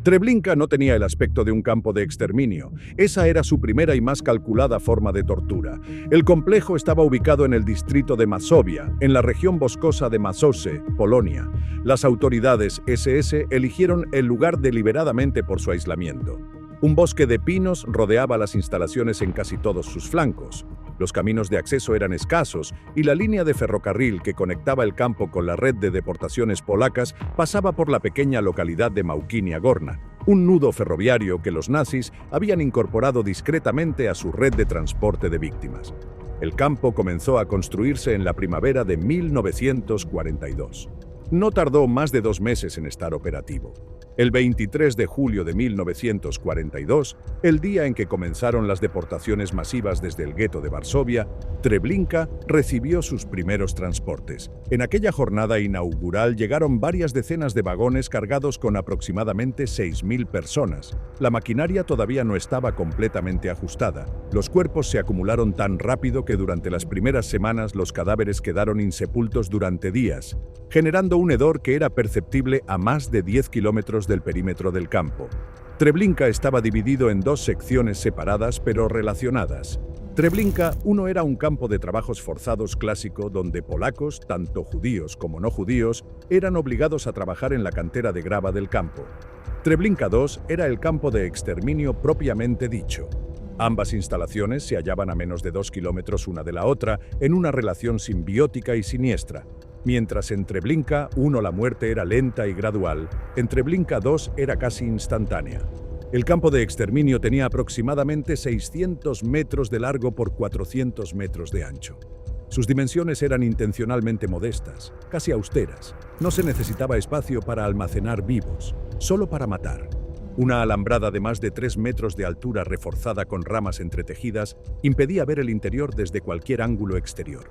Treblinka no tenía el aspecto de un campo de exterminio. Esa era su primera y más calculada forma de tortura. El complejo estaba ubicado en el distrito de Mazovia, en la región boscosa de Mazowsze, Polonia. Las autoridades SS eligieron el lugar deliberadamente por su aislamiento. Un bosque de pinos rodeaba las instalaciones en casi todos sus flancos. Los caminos de acceso eran escasos y la línea de ferrocarril que conectaba el campo con la red de deportaciones polacas pasaba por la pequeña localidad de Małkinia Górna, un nudo ferroviario que los nazis habían incorporado discretamente a su red de transporte de víctimas. El campo comenzó a construirse en la primavera de 1942. No tardó más de 2 meses en estar operativo. El 23 de julio de 1942, el día en que comenzaron las deportaciones masivas desde el gueto de Varsovia, Treblinka recibió sus primeros transportes. En aquella jornada inaugural llegaron varias decenas de vagones cargados con aproximadamente 6.000 personas. La maquinaria todavía no estaba completamente ajustada. Los cuerpos se acumularon tan rápido que durante las primeras semanas los cadáveres quedaron insepultos durante días, generando un hedor que era perceptible a más de 10 kilómetros del perímetro del campo. Treblinka estaba dividido en 2 secciones separadas pero relacionadas. Treblinka 1 era un campo de trabajos forzados clásico donde polacos, tanto judíos como no judíos, eran obligados a trabajar en la cantera de grava del campo. Treblinka 2 era el campo de exterminio propiamente dicho. Ambas instalaciones se hallaban a menos de 2 kilómetros una de la otra en una relación simbiótica y siniestra. Mientras en Treblinka 1 la muerte era lenta y gradual, en Treblinka 2 era casi instantánea. El campo de exterminio tenía aproximadamente 600 metros de largo por 400 metros de ancho. Sus dimensiones eran intencionalmente modestas, casi austeras. No se necesitaba espacio para almacenar vivos, solo para matar. Una alambrada de más de 3 metros de altura reforzada con ramas entretejidas impedía ver el interior desde cualquier ángulo exterior.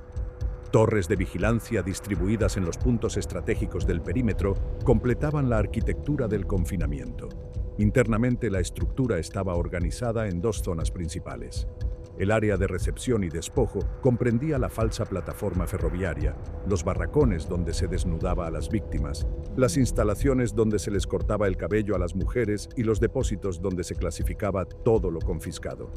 Torres de vigilancia distribuidas en los puntos estratégicos del perímetro completaban la arquitectura del confinamiento. Internamente la estructura estaba organizada en 2 zonas principales. El área de recepción y despojo comprendía la falsa plataforma ferroviaria, los barracones donde se desnudaba a las víctimas, las instalaciones donde se les cortaba el cabello a las mujeres y los depósitos donde se clasificaba todo lo confiscado.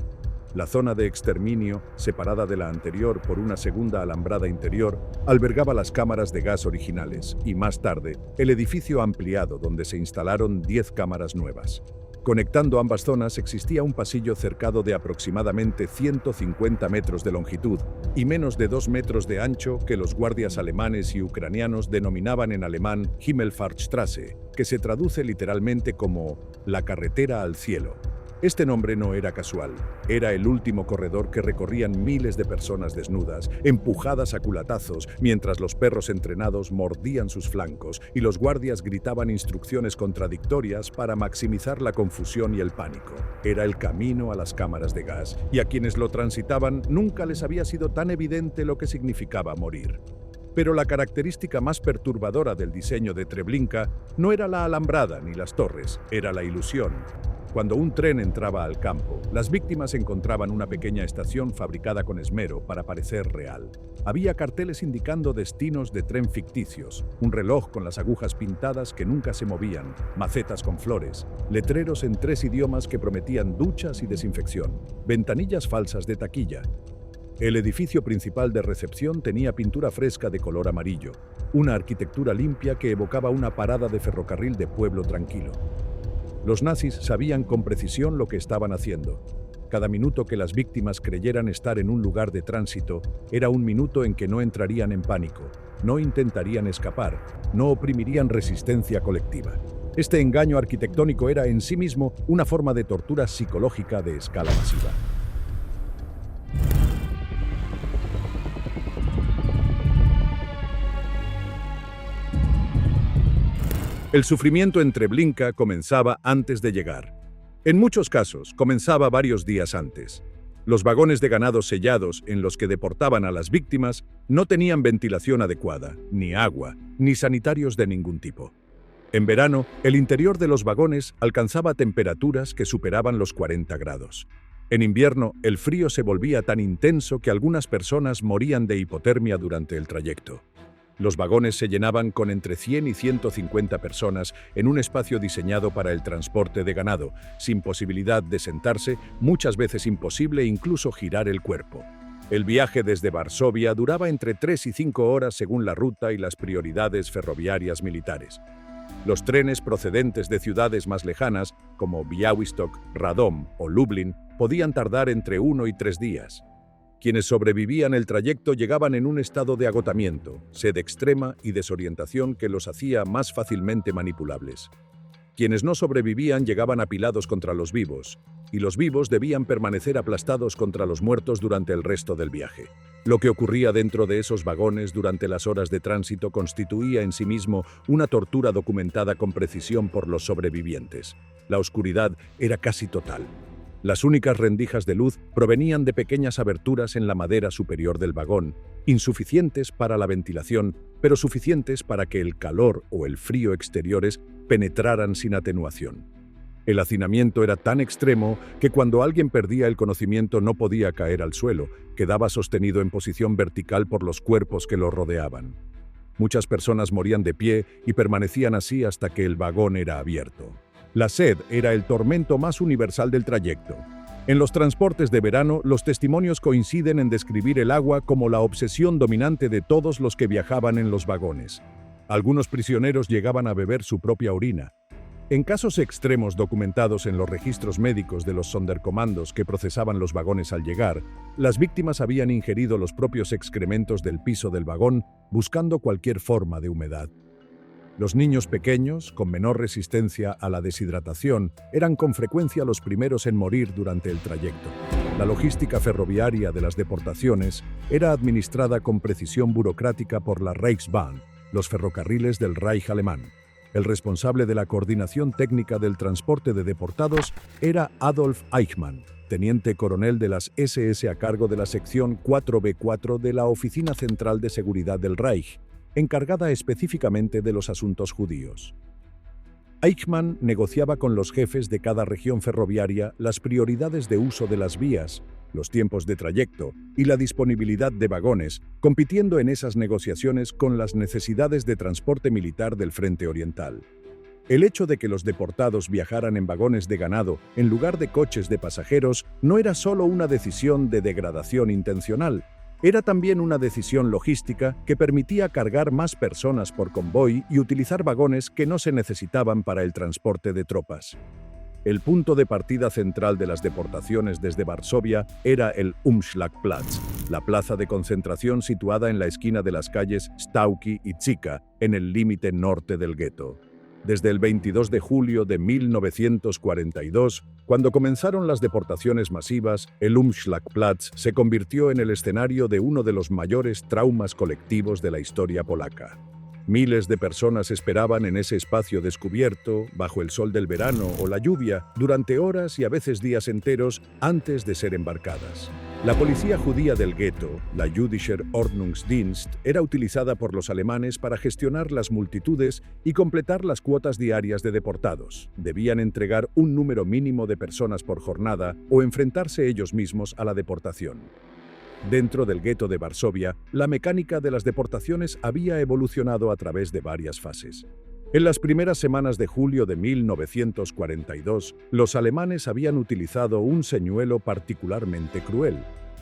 La zona de exterminio, separada de la anterior por una segunda alambrada interior, albergaba las cámaras de gas originales y, más tarde, el edificio ampliado donde se instalaron 10 cámaras nuevas. Conectando ambas zonas existía un pasillo cercado de aproximadamente 150 metros de longitud y menos de 2 metros de ancho que los guardias alemanes y ucranianos denominaban en alemán Himmelfahrtstraße, que se traduce literalmente como «la carretera al cielo». Este nombre no era casual, era el último corredor que recorrían miles de personas desnudas, empujadas a culatazos, mientras los perros entrenados mordían sus flancos y los guardias gritaban instrucciones contradictorias para maximizar la confusión y el pánico. Era el camino a las cámaras de gas, y a quienes lo transitaban nunca les había sido tan evidente lo que significaba morir. Pero la característica más perturbadora del diseño de Treblinka no era la alambrada ni las torres, era la ilusión. Cuando un tren entraba al campo, las víctimas encontraban una pequeña estación fabricada con esmero para parecer real. Había carteles indicando destinos de tren ficticios, un reloj con las agujas pintadas que nunca se movían, macetas con flores, letreros en 3 idiomas que prometían duchas y desinfección, ventanillas falsas de taquilla. El edificio principal de recepción tenía pintura fresca de color amarillo, una arquitectura limpia que evocaba una parada de ferrocarril de pueblo tranquilo. Los nazis sabían con precisión lo que estaban haciendo. Cada minuto que las víctimas creyeran estar en un lugar de tránsito era un minuto en que no entrarían en pánico, no intentarían escapar, no oprimirían resistencia colectiva. Este engaño arquitectónico era en sí mismo una forma de tortura psicológica de escala masiva. El sufrimiento en Treblinka comenzaba antes de llegar. En muchos casos, comenzaba varios días antes. Los vagones de ganado sellados en los que deportaban a las víctimas no tenían ventilación adecuada, ni agua, ni sanitarios de ningún tipo. En verano, el interior de los vagones alcanzaba temperaturas que superaban los 40 grados. En invierno, el frío se volvía tan intenso que algunas personas morían de hipotermia durante el trayecto. Los vagones se llenaban con entre 100 y 150 personas en un espacio diseñado para el transporte de ganado, sin posibilidad de sentarse, muchas veces imposible incluso girar el cuerpo. El viaje desde Varsovia duraba entre 3 y 5 horas según la ruta y las prioridades ferroviarias militares. Los trenes procedentes de ciudades más lejanas, como Białystok, Radom o Lublin, podían tardar entre 1 y 3 días. Quienes sobrevivían el trayecto llegaban en un estado de agotamiento, sed extrema y desorientación que los hacía más fácilmente manipulables. Quienes no sobrevivían llegaban apilados contra los vivos, y los vivos debían permanecer aplastados contra los muertos durante el resto del viaje. Lo que ocurría dentro de esos vagones durante las horas de tránsito constituía en sí mismo una tortura documentada con precisión por los sobrevivientes. La oscuridad era casi total. Las únicas rendijas de luz provenían de pequeñas aberturas en la madera superior del vagón, insuficientes para la ventilación, pero suficientes para que el calor o el frío exteriores penetraran sin atenuación. El hacinamiento era tan extremo que cuando alguien perdía el conocimiento no podía caer al suelo, quedaba sostenido en posición vertical por los cuerpos que lo rodeaban. Muchas personas morían de pie y permanecían así hasta que el vagón era abierto. La sed era el tormento más universal del trayecto. En los transportes de verano, los testimonios coinciden en describir el agua como la obsesión dominante de todos los que viajaban en los vagones. Algunos prisioneros llegaban a beber su propia orina. En casos extremos documentados en los registros médicos de los sonderkomandos que procesaban los vagones al llegar, las víctimas habían ingerido los propios excrementos del piso del vagón buscando cualquier forma de humedad. Los niños pequeños, con menor resistencia a la deshidratación, eran con frecuencia los primeros en morir durante el trayecto. La logística ferroviaria de las deportaciones era administrada con precisión burocrática por la Reichsbahn, los ferrocarriles del Reich alemán. El responsable de la coordinación técnica del transporte de deportados era Adolf Eichmann, teniente coronel de las SS a cargo de la sección 4B4 de la Oficina Central de Seguridad del Reich, encargada específicamente de los asuntos judíos. Eichmann negociaba con los jefes de cada región ferroviaria las prioridades de uso de las vías, los tiempos de trayecto y la disponibilidad de vagones, compitiendo en esas negociaciones con las necesidades de transporte militar del Frente Oriental. El hecho de que los deportados viajaran en vagones de ganado en lugar de coches de pasajeros no era solo una decisión de degradación intencional, era también una decisión logística que permitía cargar más personas por convoy y utilizar vagones que no se necesitaban para el transporte de tropas. El punto de partida central de las deportaciones desde Varsovia era el Umschlagplatz, la plaza de concentración situada en la esquina de las calles Stałki y Zika, en el límite norte del gueto. Desde el 22 de julio de 1942, cuando comenzaron las deportaciones masivas, el Umschlagplatz se convirtió en el escenario de uno de los mayores traumas colectivos de la historia polaca. Miles de personas esperaban en ese espacio descubierto, bajo el sol del verano o la lluvia, durante horas y a veces días enteros antes de ser embarcadas. La policía judía del gueto, la Jüdischer Ordnungsdienst, era utilizada por los alemanes para gestionar las multitudes y completar las cuotas diarias de deportados. Debían entregar un número mínimo de personas por jornada o enfrentarse ellos mismos a la deportación. Dentro del gueto de Varsovia, la mecánica de las deportaciones había evolucionado a través de varias fases. En las primeras semanas de julio de 1942, los alemanes habían utilizado un señuelo particularmente cruel.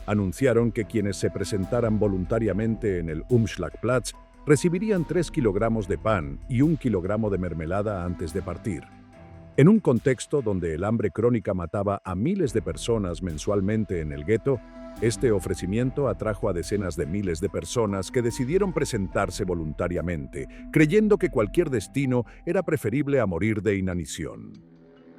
Anunciaron que quienes se presentaran voluntariamente en el Umschlagplatz recibirían 3 kilogramos de pan y 1 kilogramo de mermelada antes de partir. En un contexto donde el hambre crónica mataba a miles de personas mensualmente en el gueto, este ofrecimiento atrajo a decenas de miles de personas que decidieron presentarse voluntariamente, creyendo que cualquier destino era preferible a morir de inanición.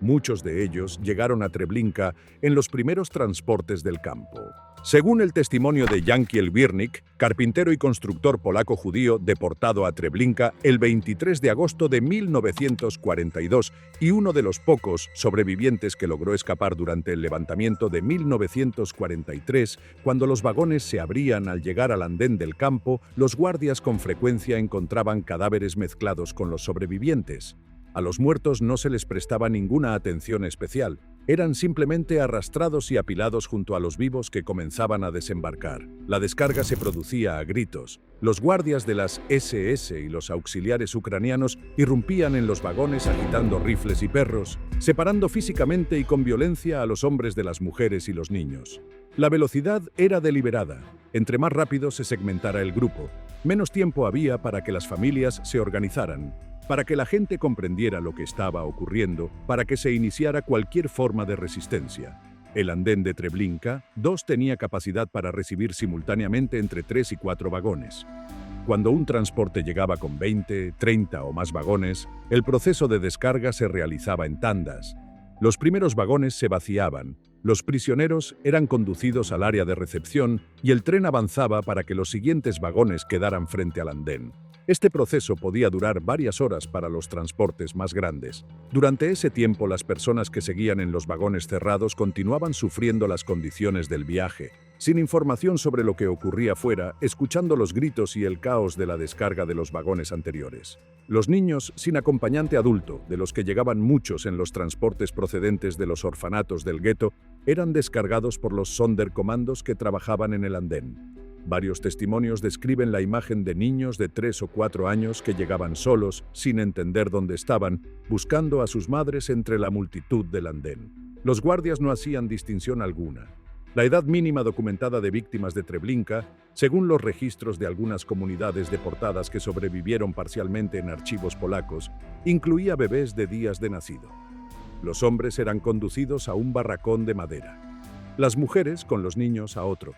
Muchos de ellos llegaron a Treblinka en los primeros transportes del campo. Según el testimonio de Jankiel Wirnik, carpintero y constructor polaco-judío deportado a Treblinka el 23 de agosto de 1942 y uno de los pocos sobrevivientes que logró escapar durante el levantamiento de 1943, cuando los vagones se abrían al llegar al andén del campo, los guardias con frecuencia encontraban cadáveres mezclados con los sobrevivientes. A los muertos no se les prestaba ninguna atención especial. Eran simplemente arrastrados y apilados junto a los vivos que comenzaban a desembarcar. La descarga se producía a gritos. Los guardias de las SS y los auxiliares ucranianos irrumpían en los vagones agitando rifles y perros, separando físicamente y con violencia a los hombres de las mujeres y los niños. La velocidad era deliberada. Entre más rápido se segmentara el grupo, menos tiempo había para que las familias se organizaran, para que la gente comprendiera lo que estaba ocurriendo, para que se iniciara cualquier forma de resistencia. El andén de Treblinka 2 tenía capacidad para recibir simultáneamente entre 3 y 4 vagones. Cuando un transporte llegaba con 20, 30 o más vagones, el proceso de descarga se realizaba en tandas. Los primeros vagones se vaciaban, los prisioneros eran conducidos al área de recepción y el tren avanzaba para que los siguientes vagones quedaran frente al andén. Este proceso podía durar varias horas para los transportes más grandes. Durante ese tiempo, las personas que seguían en los vagones cerrados continuaban sufriendo las condiciones del viaje, sin información sobre lo que ocurría fuera, escuchando los gritos y el caos de la descarga de los vagones anteriores. Los niños sin acompañante adulto, de los que llegaban muchos en los transportes procedentes de los orfanatos del gueto, eran descargados por los Sonderkommandos que trabajaban en el andén. Varios testimonios describen la imagen de niños de 3 o 4 años que llegaban solos, sin entender dónde estaban, buscando a sus madres entre la multitud del andén. Los guardias no hacían distinción alguna. La edad mínima documentada de víctimas de Treblinka, según los registros de algunas comunidades deportadas que sobrevivieron parcialmente en archivos polacos, incluía bebés de días de nacido. Los hombres eran conducidos a un barracón de madera. Las mujeres, con los niños, a otro.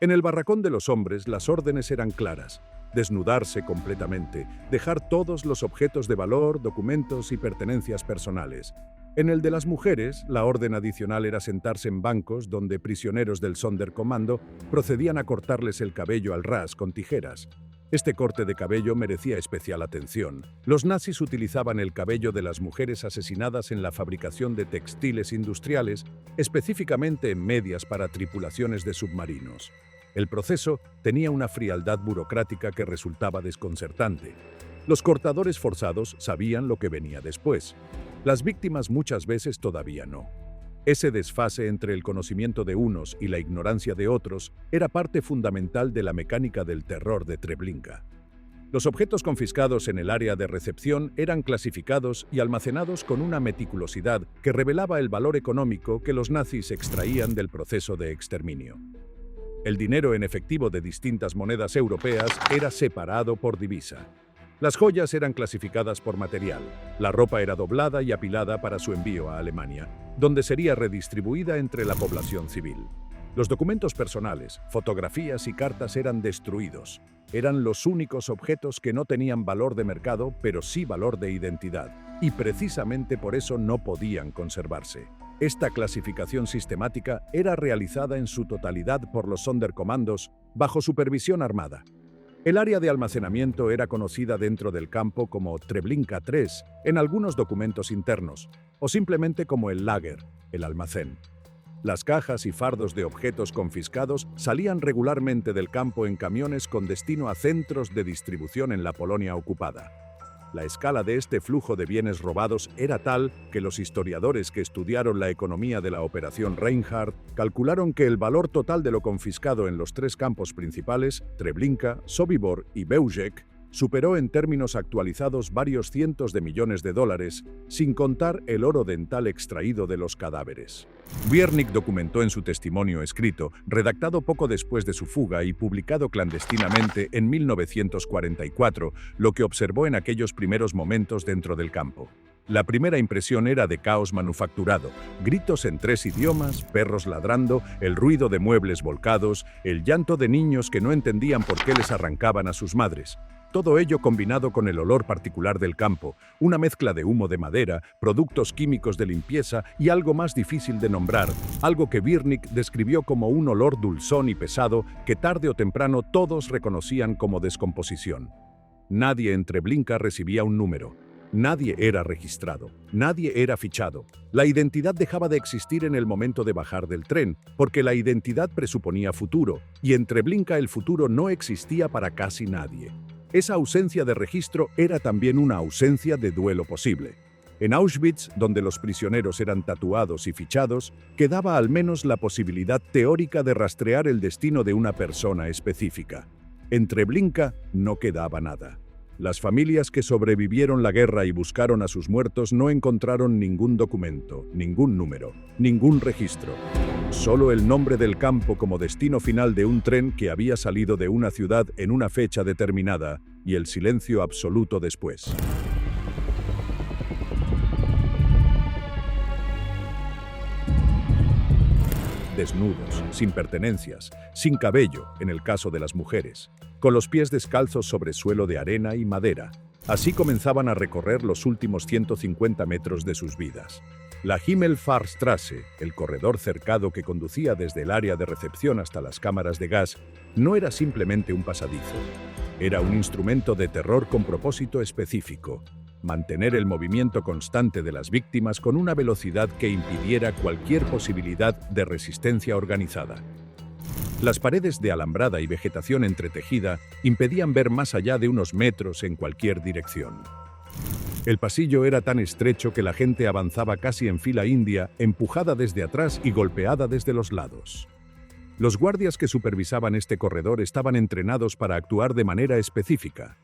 En el barracón de los hombres, las órdenes eran claras: desnudarse completamente, dejar todos los objetos de valor, documentos y pertenencias personales. En el de las mujeres, la orden adicional era sentarse en bancos donde prisioneros del Sonderkommando procedían a cortarles el cabello al ras con tijeras. Este corte de cabello merecía especial atención. Los nazis utilizaban el cabello de las mujeres asesinadas en la fabricación de textiles industriales, específicamente en medias para tripulaciones de submarinos. El proceso tenía una frialdad burocrática que resultaba desconcertante. Los cortadores forzados sabían lo que venía después. Las víctimas muchas veces todavía no. Ese desfase entre el conocimiento de unos y la ignorancia de otros era parte fundamental de la mecánica del terror de Treblinka. Los objetos confiscados en el área de recepción eran clasificados y almacenados con una meticulosidad que revelaba el valor económico que los nazis extraían del proceso de exterminio. El dinero en efectivo de distintas monedas europeas era separado por divisa. Las joyas eran clasificadas por material. La ropa era doblada y apilada para su envío a Alemania, donde sería redistribuida entre la población civil. Los documentos personales, fotografías y cartas eran destruidos. Eran los únicos objetos que no tenían valor de mercado, pero sí valor de identidad, y precisamente por eso no podían conservarse. Esta clasificación sistemática era realizada en su totalidad por los Sonderkommandos bajo supervisión armada. El área de almacenamiento era conocida dentro del campo como Treblinka 3 en algunos documentos internos, o simplemente como el Lager, el almacén. Las cajas y fardos de objetos confiscados salían regularmente del campo en camiones con destino a centros de distribución en la Polonia ocupada. La escala de este flujo de bienes robados era tal que los historiadores que estudiaron la economía de la Operación Reinhardt calcularon que el valor total de lo confiscado en los 3 campos principales, Treblinka, Sobibor y Bełżec, superó en términos actualizados varios cientos de millones de dólares, sin contar el oro dental extraído de los cadáveres. Wiernik documentó en su testimonio escrito, redactado poco después de su fuga y publicado clandestinamente en 1944, lo que observó en aquellos primeros momentos dentro del campo. La primera impresión era de caos manufacturado, gritos en 3 idiomas, perros ladrando, el ruido de muebles volcados, el llanto de niños que no entendían por qué les arrancaban a sus madres. Todo ello combinado con el olor particular del campo, una mezcla de humo de madera, productos químicos de limpieza y algo más difícil de nombrar, algo que Wiernik describió como un olor dulzón y pesado que tarde o temprano todos reconocían como descomposición. Nadie en Treblinka recibía un número. Nadie era registrado, nadie era fichado. La identidad dejaba de existir en el momento de bajar del tren, porque la identidad presuponía futuro, y en Treblinka el futuro no existía para casi nadie. Esa ausencia de registro era también una ausencia de duelo posible. En Auschwitz, donde los prisioneros eran tatuados y fichados, quedaba al menos la posibilidad teórica de rastrear el destino de una persona específica. En Treblinka no quedaba nada. Las familias que sobrevivieron la guerra y buscaron a sus muertos no encontraron ningún documento, ningún número, ningún registro. Solo el nombre del campo como destino final de un tren que había salido de una ciudad en una fecha determinada y el silencio absoluto después. Desnudos, sin pertenencias, sin cabello, en el caso de las mujeres, con los pies descalzos sobre suelo de arena y madera. Así comenzaban a recorrer los últimos 150 metros de sus vidas. La Himmelfahrtstraße, el corredor cercado que conducía desde el área de recepción hasta las cámaras de gas, no era simplemente un pasadizo. Era un instrumento de terror con propósito específico: mantener el movimiento constante de las víctimas con una velocidad que impidiera cualquier posibilidad de resistencia organizada. Las paredes de alambrada y vegetación entretejida impedían ver más allá de unos metros en cualquier dirección. El pasillo era tan estrecho que la gente avanzaba casi en fila india, empujada desde atrás y golpeada desde los lados. Los guardias que supervisaban este corredor estaban entrenados para actuar de manera específica.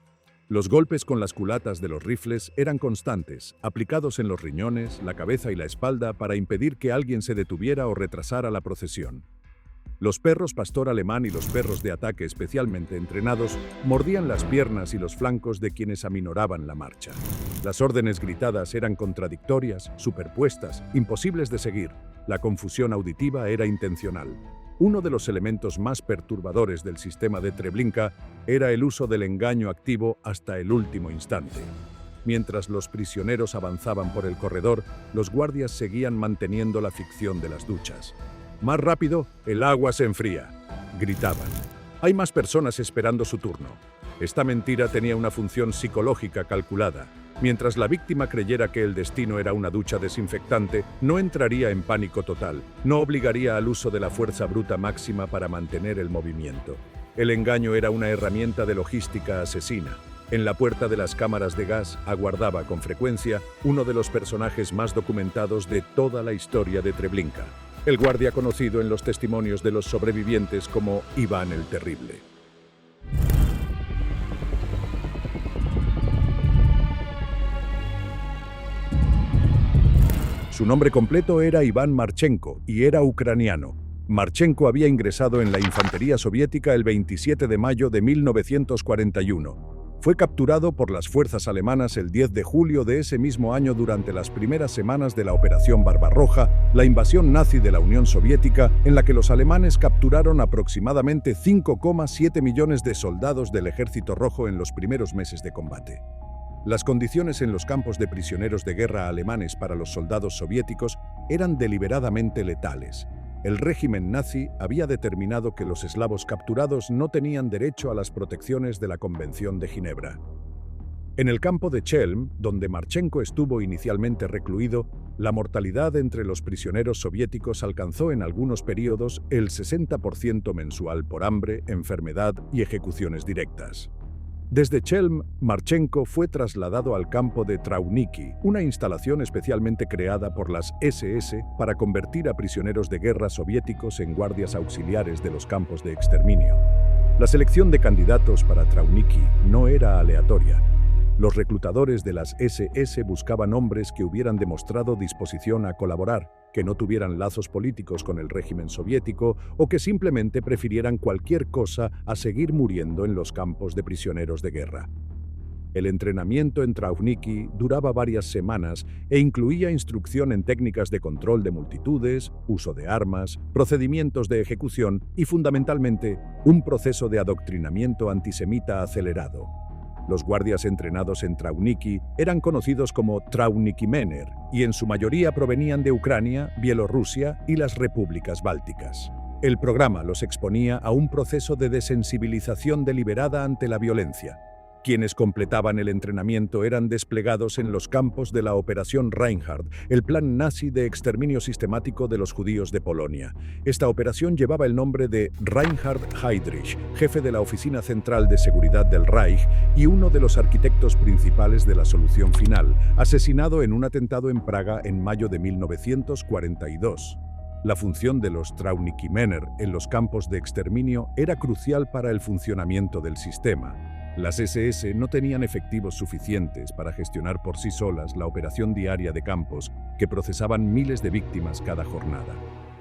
Los golpes con las culatas de los rifles eran constantes, aplicados en los riñones, la cabeza y la espalda para impedir que alguien se detuviera o retrasara la procesión. Los perros pastor alemán y los perros de ataque especialmente entrenados mordían las piernas y los flancos de quienes aminoraban la marcha. Las órdenes gritadas eran contradictorias, superpuestas, imposibles de seguir. La confusión auditiva era intencional. Uno de los elementos más perturbadores del sistema de Treblinka era el uso del engaño activo hasta el último instante. Mientras los prisioneros avanzaban por el corredor, los guardias seguían manteniendo la ficción de las duchas. «Más rápido, el agua se enfría», gritaban. «Hay más personas esperando su turno». Esta mentira tenía una función psicológica calculada. Mientras la víctima creyera que el destino era una ducha desinfectante, no entraría en pánico total, no obligaría al uso de la fuerza bruta máxima para mantener el movimiento. El engaño era una herramienta de logística asesina. En la puerta de las cámaras de gas aguardaba con frecuencia uno de los personajes más documentados de toda la historia de Treblinka, el guardia conocido en los testimonios de los sobrevivientes como Iván el Terrible. Su nombre completo era Iván Marchenko y era ucraniano. Marchenko había ingresado en la infantería soviética el 27 de mayo de 1941. Fue capturado por las fuerzas alemanas el 10 de julio de ese mismo año durante las primeras semanas de la Operación Barbarroja, la invasión nazi de la Unión Soviética, en la que los alemanes capturaron aproximadamente 5,7 millones de soldados del Ejército Rojo en los primeros meses de combate. Las condiciones en los campos de prisioneros de guerra alemanes para los soldados soviéticos eran deliberadamente letales. El régimen nazi había determinado que los eslavos capturados no tenían derecho a las protecciones de la Convención de Ginebra. En el campo de Chelm, donde Marchenko estuvo inicialmente recluido, la mortalidad entre los prisioneros soviéticos alcanzó en algunos períodos el 60% mensual por hambre, enfermedad y ejecuciones directas. Desde Chelm, Marchenko fue trasladado al campo de Trauniki, una instalación especialmente creada por las SS para convertir a prisioneros de guerra soviéticos en guardias auxiliares de los campos de exterminio. La selección de candidatos para Trauniki no era aleatoria. Los reclutadores de las SS buscaban hombres que hubieran demostrado disposición a colaborar, que no tuvieran lazos políticos con el régimen soviético o que simplemente prefirieran cualquier cosa a seguir muriendo en los campos de prisioneros de guerra. El entrenamiento en Trauniki duraba varias semanas e incluía instrucción en técnicas de control de multitudes, uso de armas, procedimientos de ejecución y, fundamentalmente, un proceso de adoctrinamiento antisemita acelerado. Los guardias entrenados en Trauniki eran conocidos como Traunikimener y en su mayoría provenían de Ucrania, Bielorrusia y las repúblicas bálticas. El programa los exponía a un proceso de desensibilización deliberada ante la violencia. Quienes completaban el entrenamiento eran desplegados en los campos de la Operación Reinhard, el plan nazi de exterminio sistemático de los judíos de Polonia. Esta operación llevaba el nombre de Reinhard Heydrich, jefe de la Oficina Central de Seguridad del Reich y uno de los arquitectos principales de la solución final, asesinado en un atentado en Praga en mayo de 1942. La función de los Trauniki-Männer en los campos de exterminio era crucial para el funcionamiento del sistema. Las SS no tenían efectivos suficientes para gestionar por sí solas la operación diaria de campos que procesaban miles de víctimas cada jornada.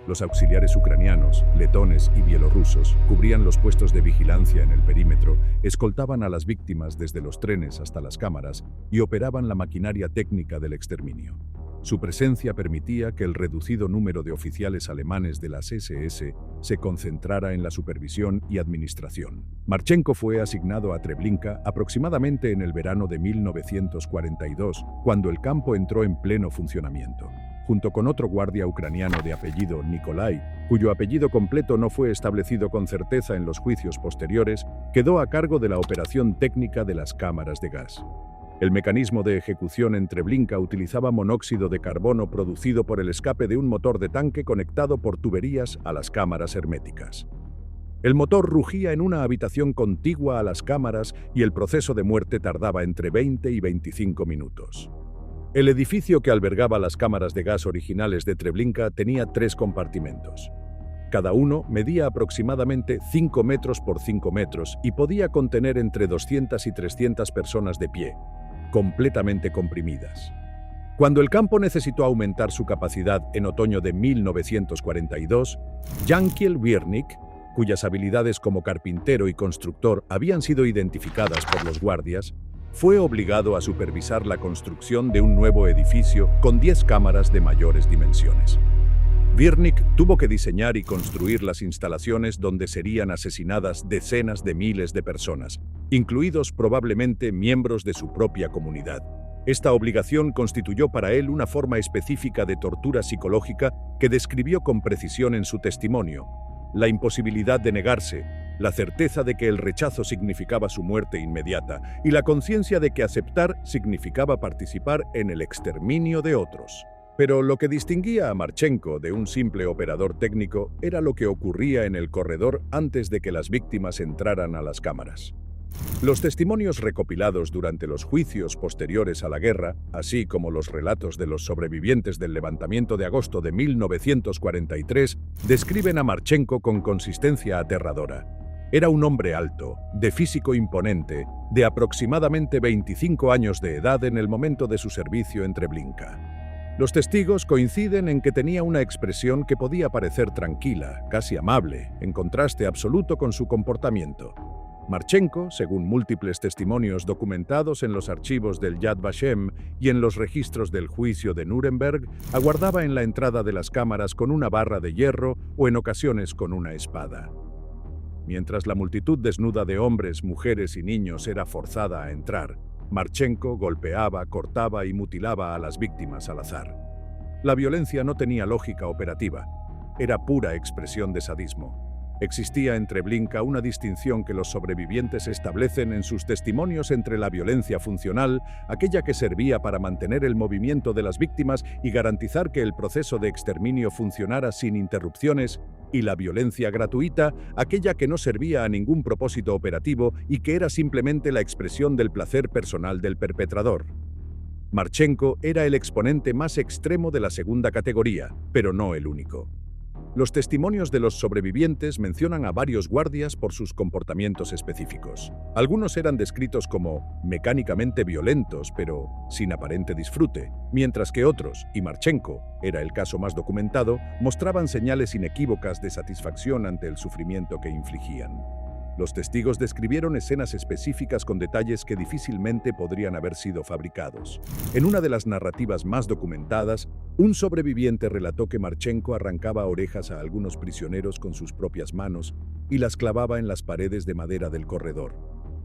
Los auxiliares ucranianos, letones y bielorrusos cubrían los puestos de vigilancia en el perímetro, escoltaban a las víctimas desde los trenes hasta las cámaras y operaban la maquinaria técnica del exterminio. Su presencia permitía que el reducido número de oficiales alemanes de las SS se concentrara en la supervisión y administración. Marchenko fue asignado a Treblinka aproximadamente en el verano de 1942, cuando el campo entró en pleno funcionamiento. Junto con otro guardia ucraniano de apellido Nikolai, cuyo apellido completo no fue establecido con certeza en los juicios posteriores, quedó a cargo de la operación técnica de las cámaras de gas. El mecanismo de ejecución en Treblinka utilizaba monóxido de carbono producido por el escape de un motor de tanque conectado por tuberías a las cámaras herméticas. El motor rugía en una habitación contigua a las cámaras y el proceso de muerte tardaba entre 20 y 25 minutos. El edificio que albergaba las cámaras de gas originales de Treblinka tenía 3 compartimentos. Cada uno medía aproximadamente 5 metros por 5 metros y podía contener entre 200 y 300 personas de pie, completamente comprimidas. Cuando el campo necesitó aumentar su capacidad en otoño de 1942, Jankiel Wiernik, cuyas habilidades como carpintero y constructor habían sido identificadas por los guardias, fue obligado a supervisar la construcción de un nuevo edificio con 10 cámaras de mayores dimensiones. Wiernik tuvo que diseñar y construir las instalaciones donde serían asesinadas decenas de miles de personas, incluidos probablemente miembros de su propia comunidad. Esta obligación constituyó para él una forma específica de tortura psicológica que describió con precisión en su testimonio: la imposibilidad de negarse, la certeza de que el rechazo significaba su muerte inmediata y la conciencia de que aceptar significaba participar en el exterminio de otros. Pero lo que distinguía a Marchenko de un simple operador técnico era lo que ocurría en el corredor antes de que las víctimas entraran a las cámaras. Los testimonios recopilados durante los juicios posteriores a la guerra, así como los relatos de los sobrevivientes del levantamiento de agosto de 1943, describen a Marchenko con consistencia aterradora. Era un hombre alto, de físico imponente, de aproximadamente 25 años de edad en el momento de su servicio en Treblinka. Los testigos coinciden en que tenía una expresión que podía parecer tranquila, casi amable, en contraste absoluto con su comportamiento. Marchenko, según múltiples testimonios documentados en los archivos del Yad Vashem y en los registros del juicio de Nuremberg, aguardaba en la entrada de las cámaras con una barra de hierro o en ocasiones con una espada. Mientras la multitud desnuda de hombres, mujeres y niños era forzada a entrar, Marchenko golpeaba, cortaba y mutilaba a las víctimas al azar. La violencia no tenía lógica operativa, era pura expresión de sadismo. Existía en Treblinka una distinción que los sobrevivientes establecen en sus testimonios entre la violencia funcional, aquella que servía para mantener el movimiento de las víctimas y garantizar que el proceso de exterminio funcionara sin interrupciones, y la violencia gratuita, aquella que no servía a ningún propósito operativo y que era simplemente la expresión del placer personal del perpetrador. Marchenko era el exponente más extremo de la segunda categoría, pero no el único. Los testimonios de los sobrevivientes mencionan a varios guardias por sus comportamientos específicos. Algunos eran descritos como mecánicamente violentos, pero sin aparente disfrute, mientras que otros, y Marchenko era el caso más documentado, mostraban señales inequívocas de satisfacción ante el sufrimiento que infligían. Los testigos describieron escenas específicas con detalles que difícilmente podrían haber sido fabricados. En una de las narrativas más documentadas, un sobreviviente relató que Marchenko arrancaba orejas a algunos prisioneros con sus propias manos y las clavaba en las paredes de madera del corredor.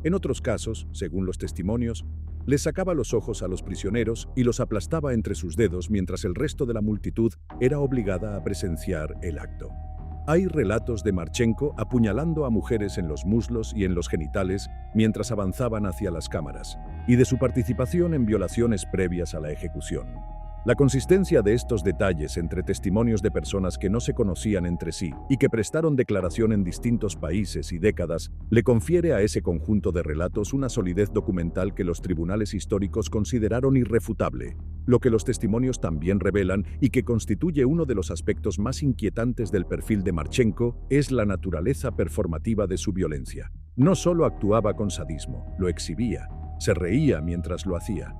En otros casos, según los testimonios, les sacaba los ojos a los prisioneros y los aplastaba entre sus dedos mientras el resto de la multitud era obligada a presenciar el acto. Hay relatos de Marchenko apuñalando a mujeres en los muslos y en los genitales mientras avanzaban hacia las cámaras, y de su participación en violaciones previas a la ejecución. La consistencia de estos detalles entre testimonios de personas que no se conocían entre sí y que prestaron declaración en distintos países y décadas le confiere a ese conjunto de relatos una solidez documental que los tribunales históricos consideraron irrefutable, lo que los testimonios también revelan y que constituye uno de los aspectos más inquietantes del perfil de Marchenko es la naturaleza performativa de su violencia. No solo actuaba con sadismo, lo exhibía, se reía mientras lo hacía.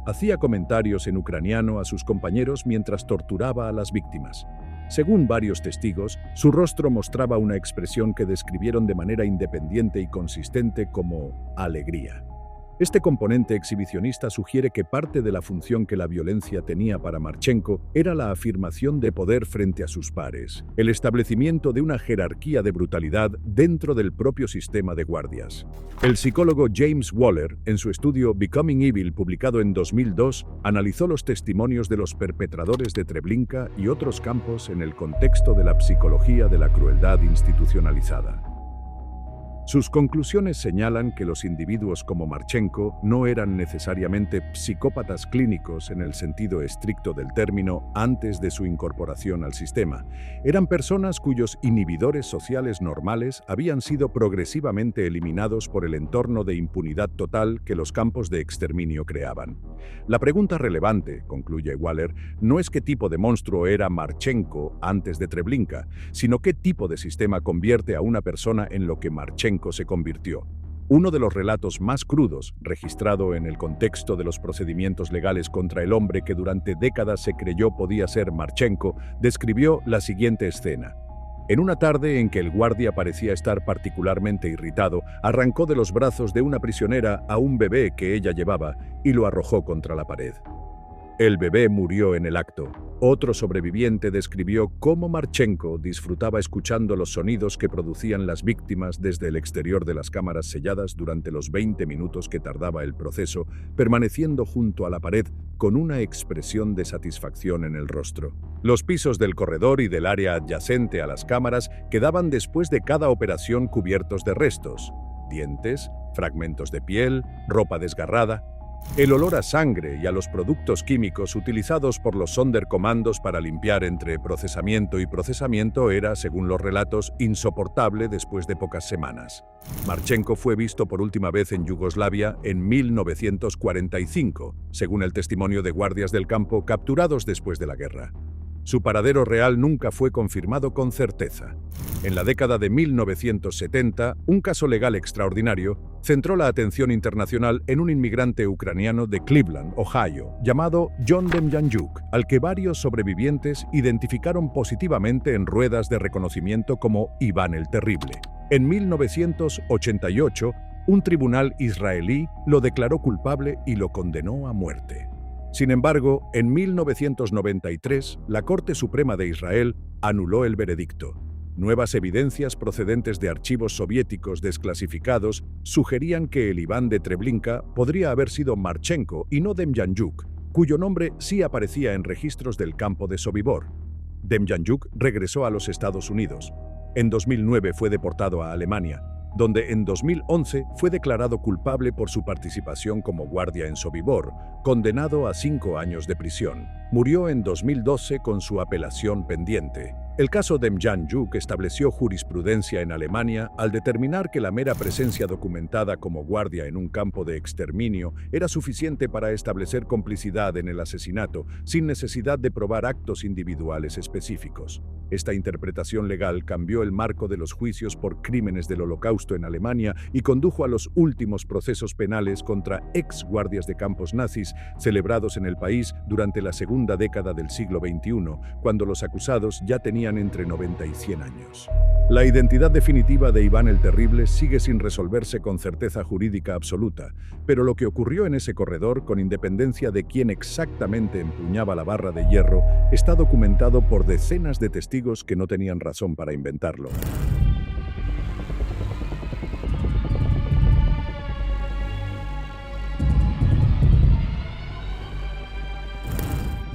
Hacía comentarios en ucraniano a sus compañeros mientras torturaba a las víctimas. Según varios testigos, su rostro mostraba una expresión que describieron de manera independiente y consistente como alegría. Este componente exhibicionista sugiere que parte de la función que la violencia tenía para Marchenko era la afirmación de poder frente a sus pares, el establecimiento de una jerarquía de brutalidad dentro del propio sistema de guardias. El psicólogo James Waller, en su estudio Becoming Evil, publicado en 2002, analizó los testimonios de los perpetradores de Treblinka y otros campos en el contexto de la psicología de la crueldad institucionalizada. Sus conclusiones señalan que los individuos como Marchenko no eran necesariamente psicópatas clínicos en el sentido estricto del término antes de su incorporación al sistema. Eran personas cuyos inhibidores sociales normales habían sido progresivamente eliminados por el entorno de impunidad total que los campos de exterminio creaban. La pregunta relevante, concluye Waller, no es qué tipo de monstruo era Marchenko antes de Treblinka, sino qué tipo de sistema convierte a una persona en lo que Marchenko se convirtió. Uno de los relatos más crudos, registrado en el contexto de los procedimientos legales contra el hombre que durante décadas se creyó podía ser Marchenko, describió la siguiente escena. En una tarde en que el guardia parecía estar particularmente irritado, arrancó de los brazos de una prisionera a un bebé que ella llevaba y lo arrojó contra la pared. El bebé murió en el acto. Otro sobreviviente describió cómo Marchenko disfrutaba escuchando los sonidos que producían las víctimas desde el exterior de las cámaras selladas durante los 20 minutos que tardaba el proceso, permaneciendo junto a la pared con una expresión de satisfacción en el rostro. Los pisos del corredor y del área adyacente a las cámaras quedaban después de cada operación cubiertos de restos, dientes, fragmentos de piel, ropa desgarrada. El olor a sangre y a los productos químicos utilizados por los Sonderkommandos para limpiar entre procesamiento y procesamiento era, según los relatos, insoportable después de pocas semanas. Marchenko fue visto por última vez en Yugoslavia en 1945, según el testimonio de guardias del campo capturados después de la guerra. Su paradero real nunca fue confirmado con certeza. En la década de 1970, un caso legal extraordinario centró la atención internacional en un inmigrante ucraniano de Cleveland, Ohio, llamado John Demjanjuk, al que varios sobrevivientes identificaron positivamente en ruedas de reconocimiento como Iván el Terrible. En 1988, un tribunal israelí lo declaró culpable y lo condenó a muerte. Sin embargo, en 1993, la Corte Suprema de Israel anuló el veredicto. Nuevas evidencias procedentes de archivos soviéticos desclasificados sugerían que el Iván de Treblinka podría haber sido Marchenko y no Demjanjuk, cuyo nombre sí aparecía en registros del campo de Sobibor. Demjanjuk regresó a los Estados Unidos. En 2009 fue deportado a Alemania, donde en 2011 fue declarado culpable por su participación como guardia en Sobibor, condenado a 5 años de prisión. Murió en 2012 con su apelación pendiente. El caso Demjanjuk estableció jurisprudencia en Alemania al determinar que la mera presencia documentada como guardia en un campo de exterminio era suficiente para establecer complicidad en el asesinato, sin necesidad de probar actos individuales específicos. Esta interpretación legal cambió el marco de los juicios por crímenes del Holocausto en Alemania y condujo a los últimos procesos penales contra ex guardias de campos nazis celebrados en el país durante la segunda década del siglo XXI, cuando los acusados ya tenían entre 90 y 100 años. La identidad definitiva de Iván el Terrible sigue sin resolverse con certeza jurídica absoluta, pero lo que ocurrió en ese corredor, con independencia de quién exactamente empuñaba la barra de hierro, está documentado por decenas de testigos que no tenían razón para inventarlo.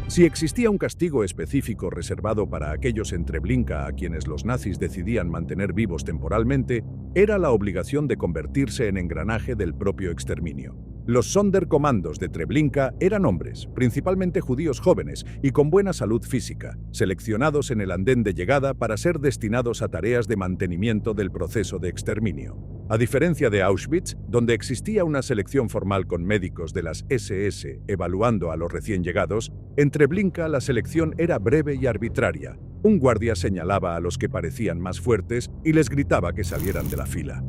Si existía un castigo específico reservado para aquellos en Treblinka a quienes los nazis decidían mantener vivos temporalmente, era la obligación de convertirse en engranaje del propio exterminio. Los Sonderkommandos de Treblinka eran hombres, principalmente judíos jóvenes y con buena salud física, seleccionados en el andén de llegada para ser destinados a tareas de mantenimiento del proceso de exterminio. A diferencia de Auschwitz, donde existía una selección formal con médicos de las SS evaluando a los recién llegados, en Treblinka la selección era breve y arbitraria. Un guardia señalaba a los que parecían más fuertes y les gritaba que salieran de la fila.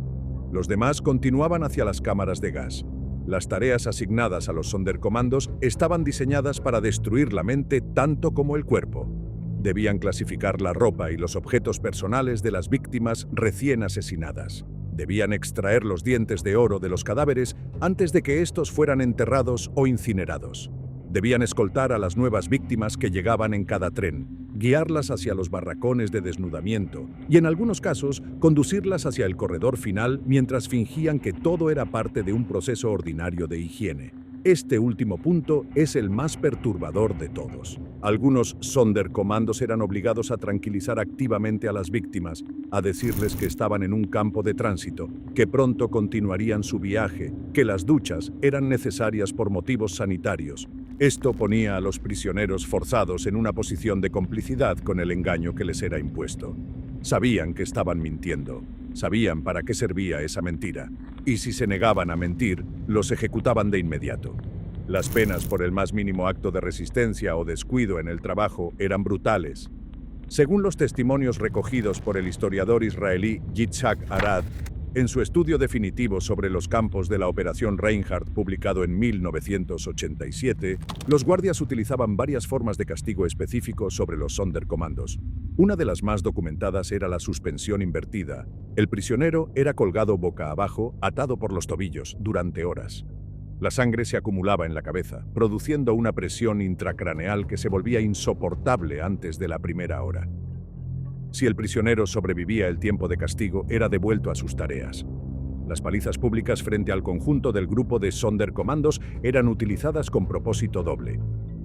Los demás continuaban hacia las cámaras de gas. Las tareas asignadas a los Sonderkommandos estaban diseñadas para destruir la mente tanto como el cuerpo. Debían clasificar la ropa y los objetos personales de las víctimas recién asesinadas. Debían extraer los dientes de oro de los cadáveres antes de que estos fueran enterrados o incinerados. Debían escoltar a las nuevas víctimas que llegaban en cada tren, guiarlas hacia los barracones de desnudamiento y, en algunos casos, conducirlas hacia el corredor final mientras fingían que todo era parte de un proceso ordinario de higiene. Este último punto es el más perturbador de todos. Algunos Sonderkommandos eran obligados a tranquilizar activamente a las víctimas, a decirles que estaban en un campo de tránsito, que pronto continuarían su viaje, que las duchas eran necesarias por motivos sanitarios. Esto ponía a los prisioneros forzados en una posición de complicidad con el engaño que les era impuesto. Sabían que estaban mintiendo. Sabían para qué servía esa mentira, y si se negaban a mentir, los ejecutaban de inmediato. Las penas por el más mínimo acto de resistencia o descuido en el trabajo eran brutales. Según los testimonios recogidos por el historiador israelí Yitzhak Arad, en su estudio definitivo sobre los campos de la Operación Reinhardt, publicado en 1987, los guardias utilizaban varias formas de castigo específico sobre los Sonderkommandos. Una de las más documentadas era la suspensión invertida. El prisionero era colgado boca abajo, atado por los tobillos, durante horas. La sangre se acumulaba en la cabeza, produciendo una presión intracraneal que se volvía insoportable antes de la primera hora. Si el prisionero sobrevivía el tiempo de castigo, era devuelto a sus tareas. Las palizas públicas frente al conjunto del grupo de Sonderkommandos eran utilizadas con propósito doble: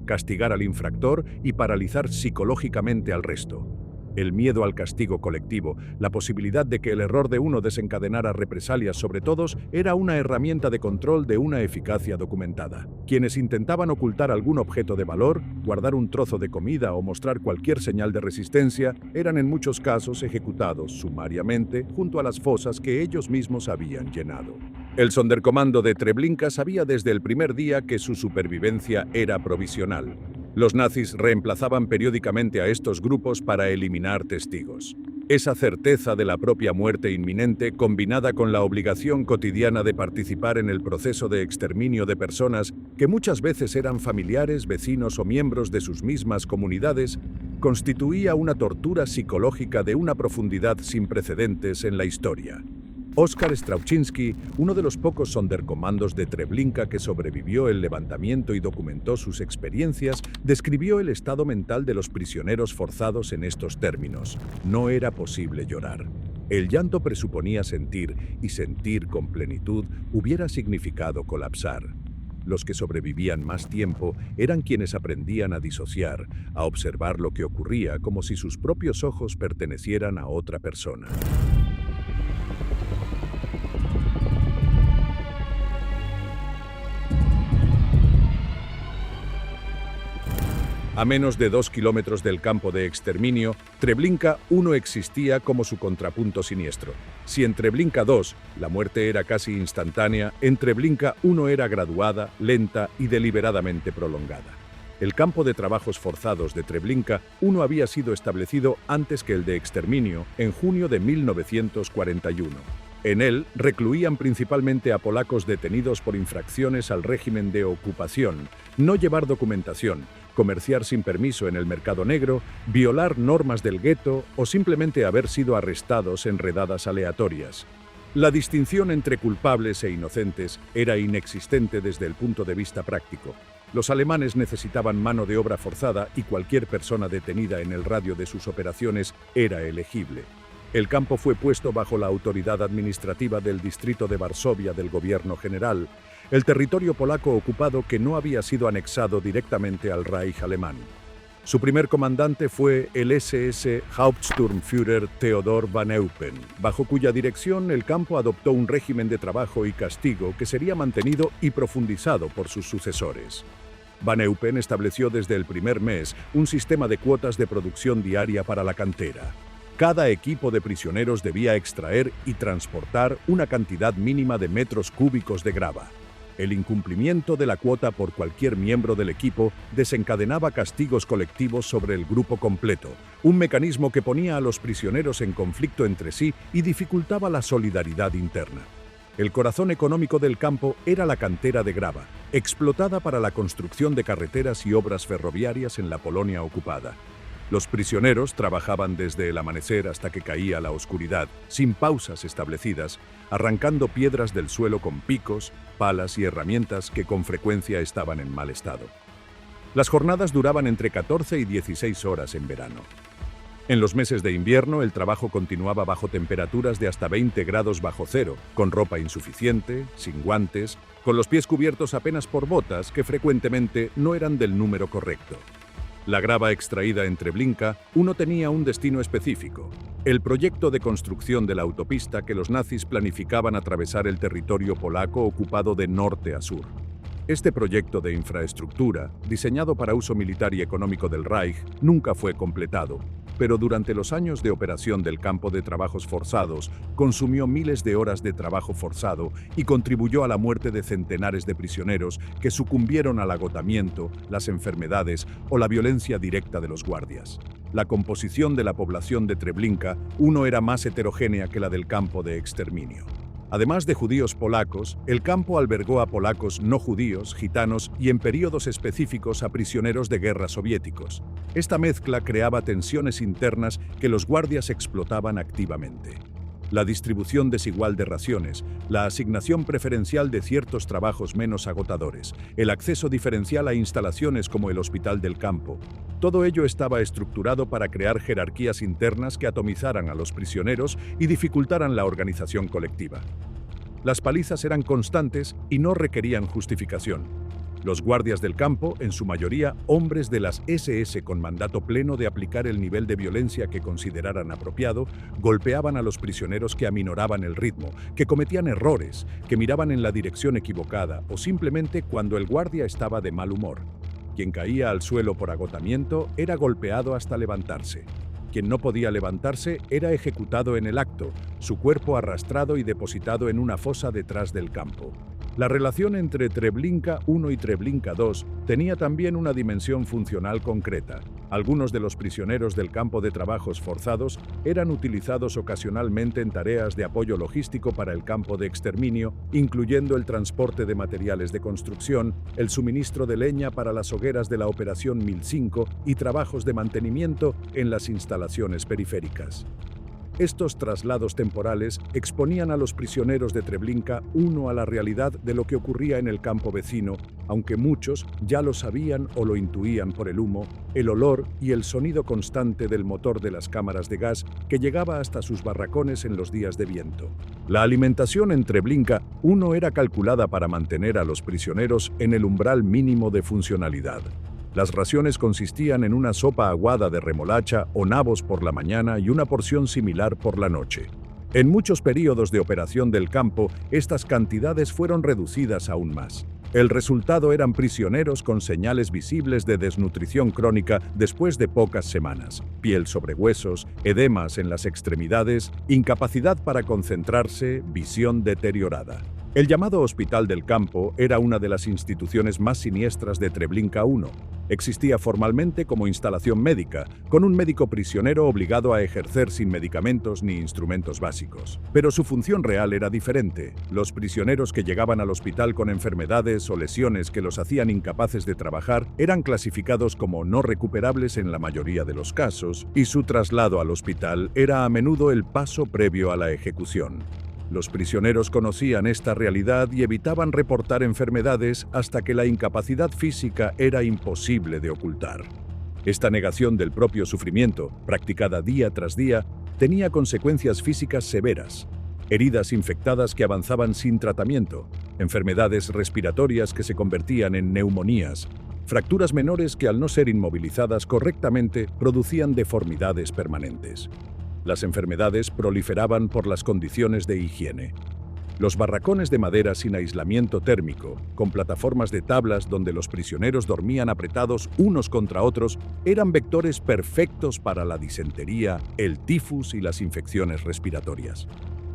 castigar al infractor y paralizar psicológicamente al resto. El miedo al castigo colectivo, la posibilidad de que el error de uno desencadenara represalias sobre todos, era una herramienta de control de una eficacia documentada. Quienes intentaban ocultar algún objeto de valor, guardar un trozo de comida o mostrar cualquier señal de resistencia, eran en muchos casos ejecutados sumariamente junto a las fosas que ellos mismos habían llenado. El Sonderkommando de Treblinka sabía desde el primer día que su supervivencia era provisional. Los nazis reemplazaban periódicamente a estos grupos para eliminar testigos. Esa certeza de la propia muerte inminente, combinada con la obligación cotidiana de participar en el proceso de exterminio de personas que muchas veces eran familiares, vecinos o miembros de sus mismas comunidades, constituía una tortura psicológica de una profundidad sin precedentes en la historia. Oskar Straczynski, uno de los pocos Sonderkommandos de Treblinka que sobrevivió el levantamiento y documentó sus experiencias, describió el estado mental de los prisioneros forzados en estos términos: no era posible llorar. El llanto presuponía sentir, y sentir con plenitud hubiera significado colapsar. Los que sobrevivían más tiempo eran quienes aprendían a disociar, a observar lo que ocurría como si sus propios ojos pertenecieran a otra persona. A menos de 2 kilómetros del campo de exterminio, Treblinka 1 existía como su contrapunto siniestro. Si en Treblinka 2 la muerte era casi instantánea, en Treblinka 1 era graduada, lenta y deliberadamente prolongada. El campo de trabajos forzados de Treblinka 1 había sido establecido antes que el de exterminio, en junio de 1941. En él recluían principalmente a polacos detenidos por infracciones al régimen de ocupación, no llevar documentación, comerciar sin permiso en el mercado negro, violar normas del gueto o simplemente haber sido arrestados en redadas aleatorias. La distinción entre culpables e inocentes era inexistente desde el punto de vista práctico. Los alemanes necesitaban mano de obra forzada y cualquier persona detenida en el radio de sus operaciones era elegible. El campo fue puesto bajo la autoridad administrativa del distrito de Varsovia del gobierno general. el territorio polaco ocupado que no había sido anexado directamente al Reich alemán. Su primer comandante fue el SS Hauptsturmführer Theodor van Eupen, bajo cuya dirección el campo adoptó un régimen de trabajo y castigo que sería mantenido y profundizado por sus sucesores. Van Eupen estableció desde el primer mes un sistema de cuotas de producción diaria para la cantera. Cada equipo de prisioneros debía extraer y transportar una cantidad mínima de metros cúbicos de grava. El incumplimiento de la cuota por cualquier miembro del equipo desencadenaba castigos colectivos sobre el grupo completo, un mecanismo que ponía a los prisioneros en conflicto entre sí y dificultaba la solidaridad interna. El corazón económico del campo era la cantera de grava, explotada para la construcción de carreteras y obras ferroviarias en la Polonia ocupada. Los prisioneros trabajaban desde el amanecer hasta que caía la oscuridad, sin pausas establecidas, arrancando piedras del suelo con picos, palas y herramientas que con frecuencia estaban en mal estado. Las jornadas duraban entre 14 y 16 horas en verano. En los meses de invierno, el trabajo continuaba bajo temperaturas de hasta 20 grados bajo cero, con ropa insuficiente, sin guantes, con los pies cubiertos apenas por botas que frecuentemente no eran del número correcto. La grava extraída en Treblinka tenía un destino específico: el proyecto de construcción de la autopista que los nazis planificaban atravesar el territorio polaco ocupado de norte a sur. Este proyecto de infraestructura, diseñado para uso militar y económico del Reich, nunca fue completado, pero durante los años de operación del campo de trabajos forzados, consumió miles de horas de trabajo forzado y contribuyó a la muerte de centenares de prisioneros que sucumbieron al agotamiento, las enfermedades o la violencia directa de los guardias. La composición de la población de Treblinka era más heterogénea que la del campo de exterminio. Además de judíos polacos, el campo albergó a polacos no judíos, gitanos y en periodos específicos a prisioneros de guerra soviéticos. Esta mezcla creaba tensiones internas que los guardias explotaban activamente. La distribución desigual de raciones, la asignación preferencial de ciertos trabajos menos agotadores, el acceso diferencial a instalaciones como el Hospital del Campo. Todo ello estaba estructurado para crear jerarquías internas que atomizaran a los prisioneros y dificultaran la organización colectiva. Las palizas eran constantes y no requerían justificación. Los guardias del campo, en su mayoría hombres de las SS con mandato pleno de aplicar el nivel de violencia que consideraran apropiado, golpeaban a los prisioneros que aminoraban el ritmo, que cometían errores, que miraban en la dirección equivocada o simplemente cuando el guardia estaba de mal humor. Quien caía al suelo por agotamiento era golpeado hasta levantarse. Quien no podía levantarse era ejecutado en el acto, su cuerpo arrastrado y depositado en una fosa detrás del campo. La relación entre Treblinka I y Treblinka II tenía también una dimensión funcional concreta. Algunos de los prisioneros del campo de trabajos forzados eran utilizados ocasionalmente en tareas de apoyo logístico para el campo de exterminio, incluyendo el transporte de materiales de construcción, el suministro de leña para las hogueras de la Operación 1005 y trabajos de mantenimiento en las instalaciones periféricas. Estos traslados temporales exponían a los prisioneros de Treblinka I a la realidad de lo que ocurría en el campo vecino, aunque muchos ya lo sabían o lo intuían por el humo, el olor y el sonido constante del motor de las cámaras de gas que llegaba hasta sus barracones en los días de viento. La alimentación en Treblinka I era calculada para mantener a los prisioneros en el umbral mínimo de funcionalidad. Las raciones consistían en una sopa aguada de remolacha o nabos por la mañana y una porción similar por la noche. En muchos períodos de operación del campo, estas cantidades fueron reducidas aún más. El resultado eran prisioneros con señales visibles de desnutrición crónica después de pocas semanas, piel sobre huesos, edemas en las extremidades, incapacidad para concentrarse, visión deteriorada. El llamado Hospital del Campo era una de las instituciones más siniestras de Treblinka I. Existía formalmente como instalación médica, con un médico prisionero obligado a ejercer sin medicamentos ni instrumentos básicos. Pero su función real era diferente. Los prisioneros que llegaban al hospital con enfermedades o lesiones que los hacían incapaces de trabajar eran clasificados como no recuperables en la mayoría de los casos, y su traslado al hospital era a menudo el paso previo a la ejecución. Los prisioneros conocían esta realidad y evitaban reportar enfermedades hasta que la incapacidad física era imposible de ocultar. Esta negación del propio sufrimiento, practicada día tras día, tenía consecuencias físicas severas. heridas infectadas que avanzaban sin tratamiento, enfermedades respiratorias que se convertían en neumonías, fracturas menores que al no ser inmovilizadas correctamente producían deformidades permanentes. Las enfermedades proliferaban por las condiciones de higiene. Los barracones de madera sin aislamiento térmico, con plataformas de tablas donde los prisioneros dormían apretados unos contra otros, eran vectores perfectos para la disentería, el tifus y las infecciones respiratorias.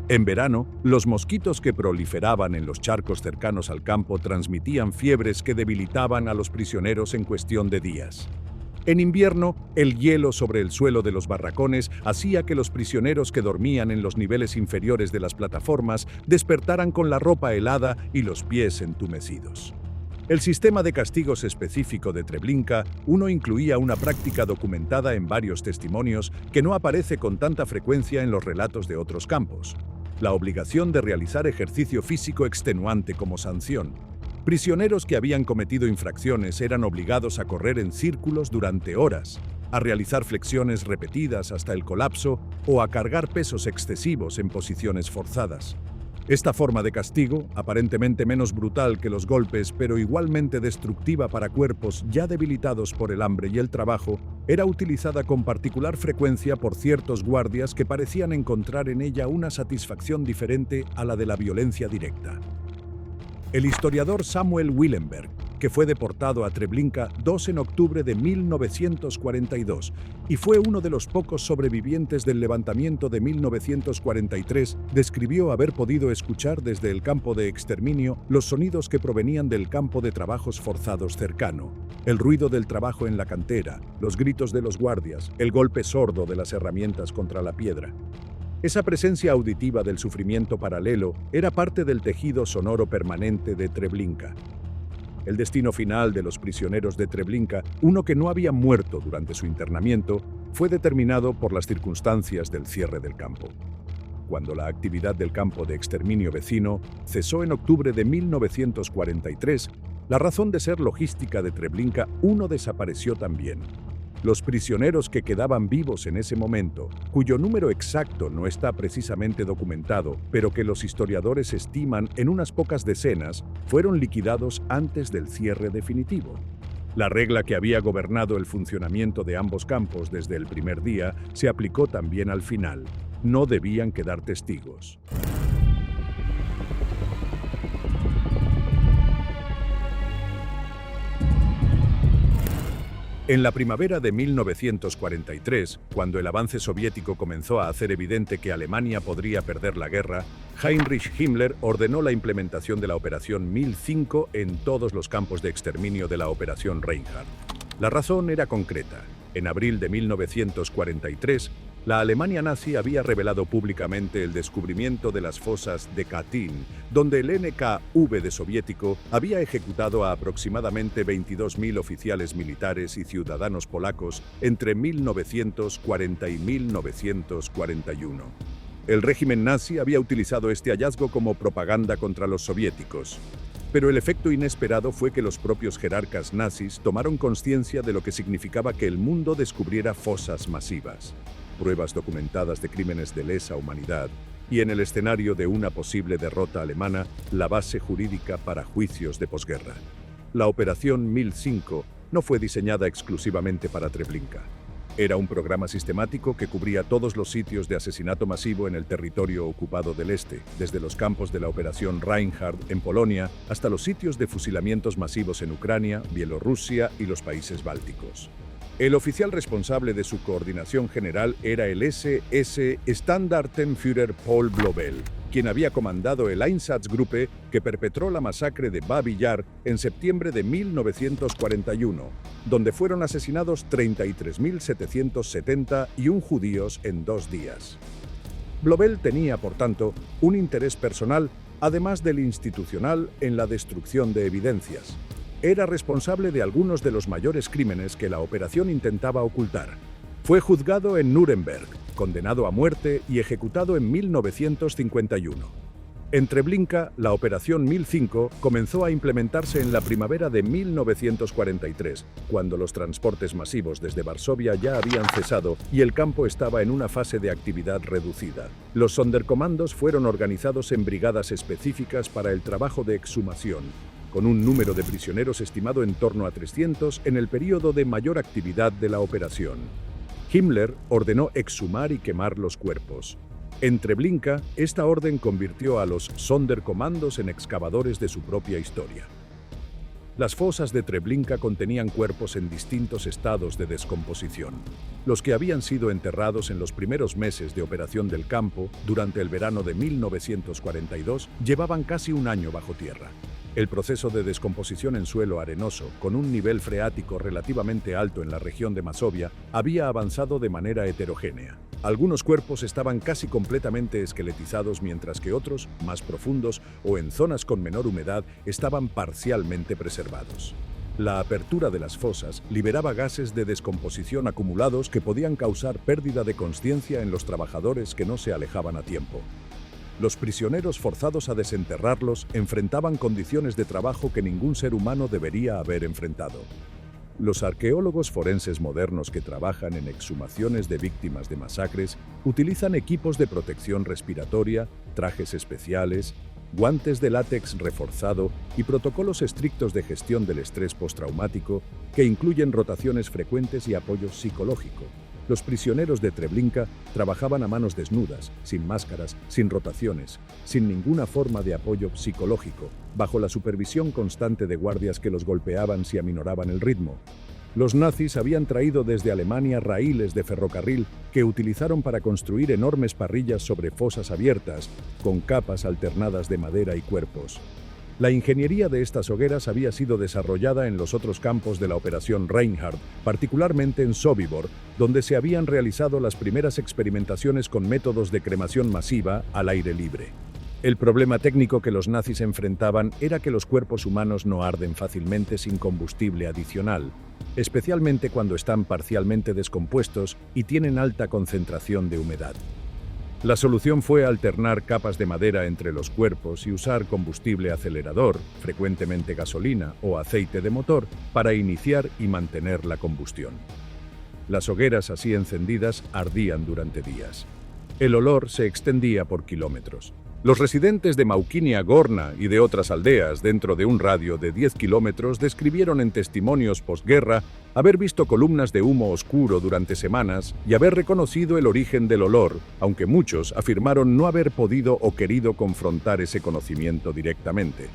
En verano, los mosquitos que proliferaban en los charcos cercanos al campo transmitían fiebres que debilitaban a los prisioneros en cuestión de días. En invierno, el hielo sobre el suelo de los barracones hacía que los prisioneros que dormían en los niveles inferiores de las plataformas despertaran con la ropa helada y los pies entumecidos. El sistema de castigos específico de Treblinka incluía una práctica documentada en varios testimonios que no aparece con tanta frecuencia en los relatos de otros campos: la obligación de realizar ejercicio físico extenuante como sanción. Prisioneros que habían cometido infracciones eran obligados a correr en círculos durante horas, a realizar flexiones repetidas hasta el colapso o a cargar pesos excesivos en posiciones forzadas. Esta forma de castigo, aparentemente menos brutal que los golpes, pero igualmente destructiva para cuerpos ya debilitados por el hambre y el trabajo, era utilizada con particular frecuencia por ciertos guardias que parecían encontrar en ella una satisfacción diferente a la de la violencia directa. El historiador Samuel Willenberg, que fue deportado a Treblinka en octubre de 1942 y fue uno de los pocos sobrevivientes del levantamiento de 1943, describió haber podido escuchar desde el campo de exterminio los sonidos que provenían del campo de trabajos forzados cercano: el ruido del trabajo en la cantera, los gritos de los guardias, el golpe sordo de las herramientas contra la piedra. Esa presencia auditiva del sufrimiento paralelo era parte del tejido sonoro permanente de Treblinka. El destino final de los prisioneros de Treblinka, uno que no había muerto durante su internamiento, fue determinado por las circunstancias del cierre del campo. Cuando la actividad del campo de exterminio vecino cesó en octubre de 1943, la razón de ser logística de Treblinka desapareció también. Los prisioneros que quedaban vivos en ese momento, cuyo número exacto no está precisamente documentado, pero que los historiadores estiman en unas pocas decenas, fueron liquidados antes del cierre definitivo. La regla que había gobernado el funcionamiento de ambos campos desde el primer día se aplicó también al final: no debían quedar testigos. En la primavera de 1943, cuando el avance soviético comenzó a hacer evidente que Alemania podría perder la guerra, Heinrich Himmler ordenó la implementación de la Operación 1005 en todos los campos de exterminio de la Operación Reinhard. La razón era concreta. En abril de 1943, la Alemania nazi había revelado públicamente el descubrimiento de las fosas de Katyn, donde el NKVD soviético había ejecutado a aproximadamente 22.000 oficiales militares y ciudadanos polacos entre 1940 y 1941. El régimen nazi había utilizado este hallazgo como propaganda contra los soviéticos. Pero el efecto inesperado fue que los propios jerarcas nazis tomaron conciencia de lo que significaba que el mundo descubriera fosas masivas, pruebas documentadas de crímenes de lesa humanidad, y en el escenario de una posible derrota alemana, la base jurídica para juicios de posguerra. La Operación 1005 no fue diseñada exclusivamente para Treblinka. Era un programa sistemático que cubría todos los sitios de asesinato masivo en el territorio ocupado del este, desde los campos de la Operación Reinhard en Polonia hasta los sitios de fusilamientos masivos en Ucrania, Bielorrusia y los países bálticos. El oficial responsable de su coordinación general era el SS Standartenführer Paul Blobel, quien había comandado el Einsatzgruppe que perpetró la masacre de Babi Yar en septiembre de 1941, donde fueron asesinados 33.771 judíos en 2 días. Blobel tenía, por tanto, un interés personal, además del institucional, en la destrucción de evidencias. Era responsable de algunos de los mayores crímenes que la operación intentaba ocultar. Fue juzgado en Nuremberg, condenado a muerte y ejecutado en 1951. En Treblinka, la Operación 1005 comenzó a implementarse en la primavera de 1943, cuando los transportes masivos desde Varsovia ya habían cesado y el campo estaba en una fase de actividad reducida. Los Sonderkommandos fueron organizados en brigadas específicas para el trabajo de exhumación, con un número de prisioneros estimado en torno a 300 en el período de mayor actividad de la operación. Himmler ordenó exhumar y quemar los cuerpos. En Treblinka, esta orden convirtió a los Sonderkommandos en excavadores de su propia historia. Las fosas de Treblinka contenían cuerpos en distintos estados de descomposición. Los que habían sido enterrados en los primeros meses de operación del campo, durante el verano de 1942, llevaban casi un año bajo tierra. El proceso de descomposición en suelo arenoso, con un nivel freático relativamente alto en la región de Masovia, había avanzado de manera heterogénea. Algunos cuerpos estaban casi completamente esqueletizados, mientras que otros, más profundos o en zonas con menor humedad, estaban parcialmente preservados. La apertura de las fosas liberaba gases de descomposición acumulados que podían causar pérdida de consciencia en los trabajadores que no se alejaban a tiempo. Los prisioneros forzados a desenterrarlos enfrentaban condiciones de trabajo que ningún ser humano debería haber enfrentado. Los arqueólogos forenses modernos que trabajan en exhumaciones de víctimas de masacres utilizan equipos de protección respiratoria, trajes especiales, guantes de látex reforzado y protocolos estrictos de gestión del estrés postraumático que incluyen rotaciones frecuentes y apoyo psicológico. Los prisioneros de Treblinka trabajaban a manos desnudas, sin máscaras, sin rotaciones, sin ninguna forma de apoyo psicológico, bajo la supervisión constante de guardias que los golpeaban si aminoraban el ritmo. Los nazis habían traído desde Alemania raíles de ferrocarril que utilizaron para construir enormes parrillas sobre fosas abiertas, con capas alternadas de madera y cuerpos. La ingeniería de estas hogueras había sido desarrollada en los otros campos de la Operación Reinhard, particularmente en Sobibor, donde se habían realizado las primeras experimentaciones con métodos de cremación masiva al aire libre. El problema técnico que los nazis enfrentaban era que los cuerpos humanos no arden fácilmente sin combustible adicional, especialmente cuando están parcialmente descompuestos y tienen alta concentración de humedad. La solución fue alternar capas de madera entre los cuerpos y usar combustible acelerador, frecuentemente gasolina o aceite de motor, para iniciar y mantener la combustión. Las hogueras así encendidas ardían durante días. El olor se extendía por kilómetros. Los residentes de Maukinia Gorna y de otras aldeas dentro de un radio de 10 kilómetros describieron en testimonios posguerra haber visto columnas de humo oscuro durante semanas y haber reconocido el origen del olor, aunque muchos afirmaron no haber podido o querido confrontar ese conocimiento directamente.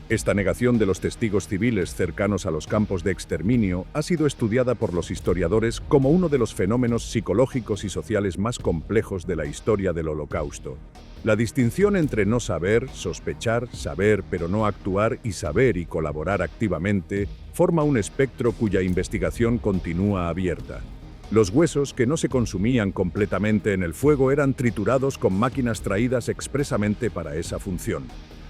Esta negación de los testigos civiles cercanos a los campos de exterminio ha sido estudiada por los historiadores como uno de los fenómenos psicológicos y sociales más complejos de la historia del Holocausto. La distinción entre no saber, sospechar, saber pero no actuar y saber y colaborar activamente forma un espectro cuya investigación continúa abierta. Los huesos que no se consumían completamente en el fuego eran triturados con máquinas traídas expresamente para esa función.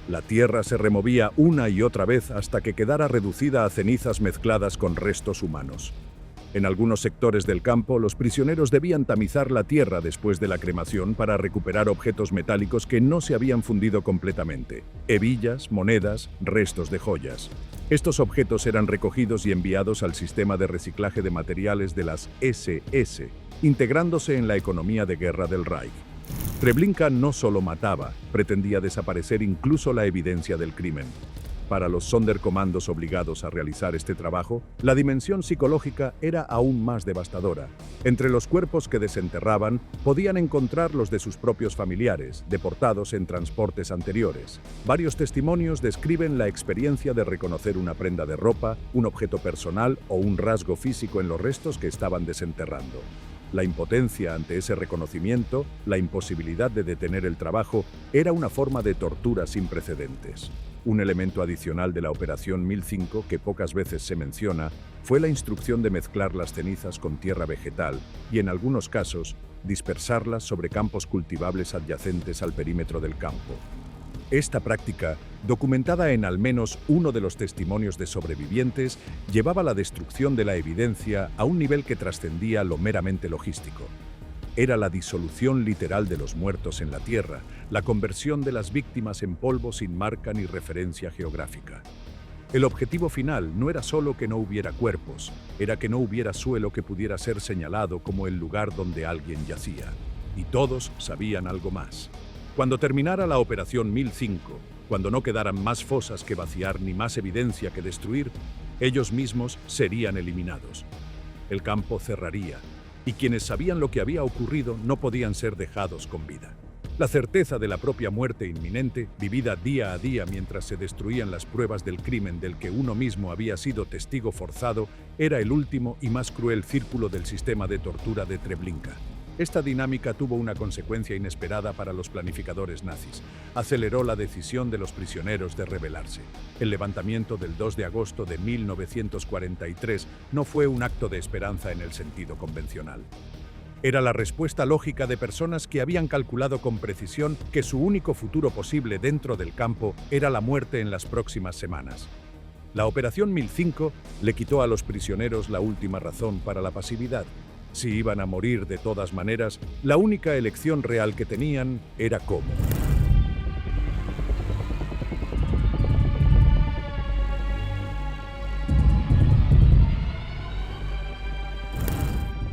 La tierra se removía una y otra vez hasta que quedara reducida a cenizas mezcladas con restos humanos. En algunos sectores del campo, los prisioneros debían tamizar la tierra después de la cremación para recuperar objetos metálicos que no se habían fundido completamente: hebillas, monedas, restos de joyas. Estos objetos eran recogidos y enviados al sistema de reciclaje de materiales de las SS, integrándose en la economía de guerra del Reich. Treblinka no solo mataba, pretendía desaparecer incluso la evidencia del crimen. Para los Sonderkommandos obligados a realizar este trabajo, la dimensión psicológica era aún más devastadora. Entre los cuerpos que desenterraban, podían encontrar los de sus propios familiares, deportados en transportes anteriores. Varios testimonios describen la experiencia de reconocer una prenda de ropa, un objeto personal o un rasgo físico en los restos que estaban desenterrando. La impotencia ante ese reconocimiento, la imposibilidad de detener el trabajo, era una forma de tortura sin precedentes. Un elemento adicional de la Operación 1005, que pocas veces se menciona, fue la instrucción de mezclar las cenizas con tierra vegetal y, en algunos casos, dispersarlas sobre campos cultivables adyacentes al perímetro del campo. Esta práctica, documentada en al menos uno de los testimonios de sobrevivientes, llevaba la destrucción de la evidencia a un nivel que trascendía lo meramente logístico. era la disolución literal de los muertos en la tierra, la conversión de las víctimas en polvo sin marca ni referencia geográfica. El objetivo final no era solo que no hubiera cuerpos, era que no hubiera suelo que pudiera ser señalado como el lugar donde alguien yacía. Y todos sabían algo más. Cuando terminara la Operación 1005, cuando no quedaran más fosas que vaciar ni más evidencia que destruir, ellos mismos serían eliminados. El campo cerraría, y quienes sabían lo que había ocurrido no podían ser dejados con vida. La certeza de la propia muerte inminente, vivida día a día mientras se destruían las pruebas del crimen del que uno mismo había sido testigo forzado, era el último y más cruel círculo del sistema de tortura de Treblinka. Esta dinámica tuvo una consecuencia inesperada para los planificadores nazis. Aceleró la decisión de los prisioneros de rebelarse. El levantamiento del 2 de agosto de 1943 no fue un acto de esperanza en el sentido convencional. Era la respuesta lógica de personas que habían calculado con precisión que su único futuro posible dentro del campo era la muerte en las próximas semanas. La Operación 1005 le quitó a los prisioneros la última razón para la pasividad. Si iban a morir de todas maneras, la única elección real que tenían era cómo.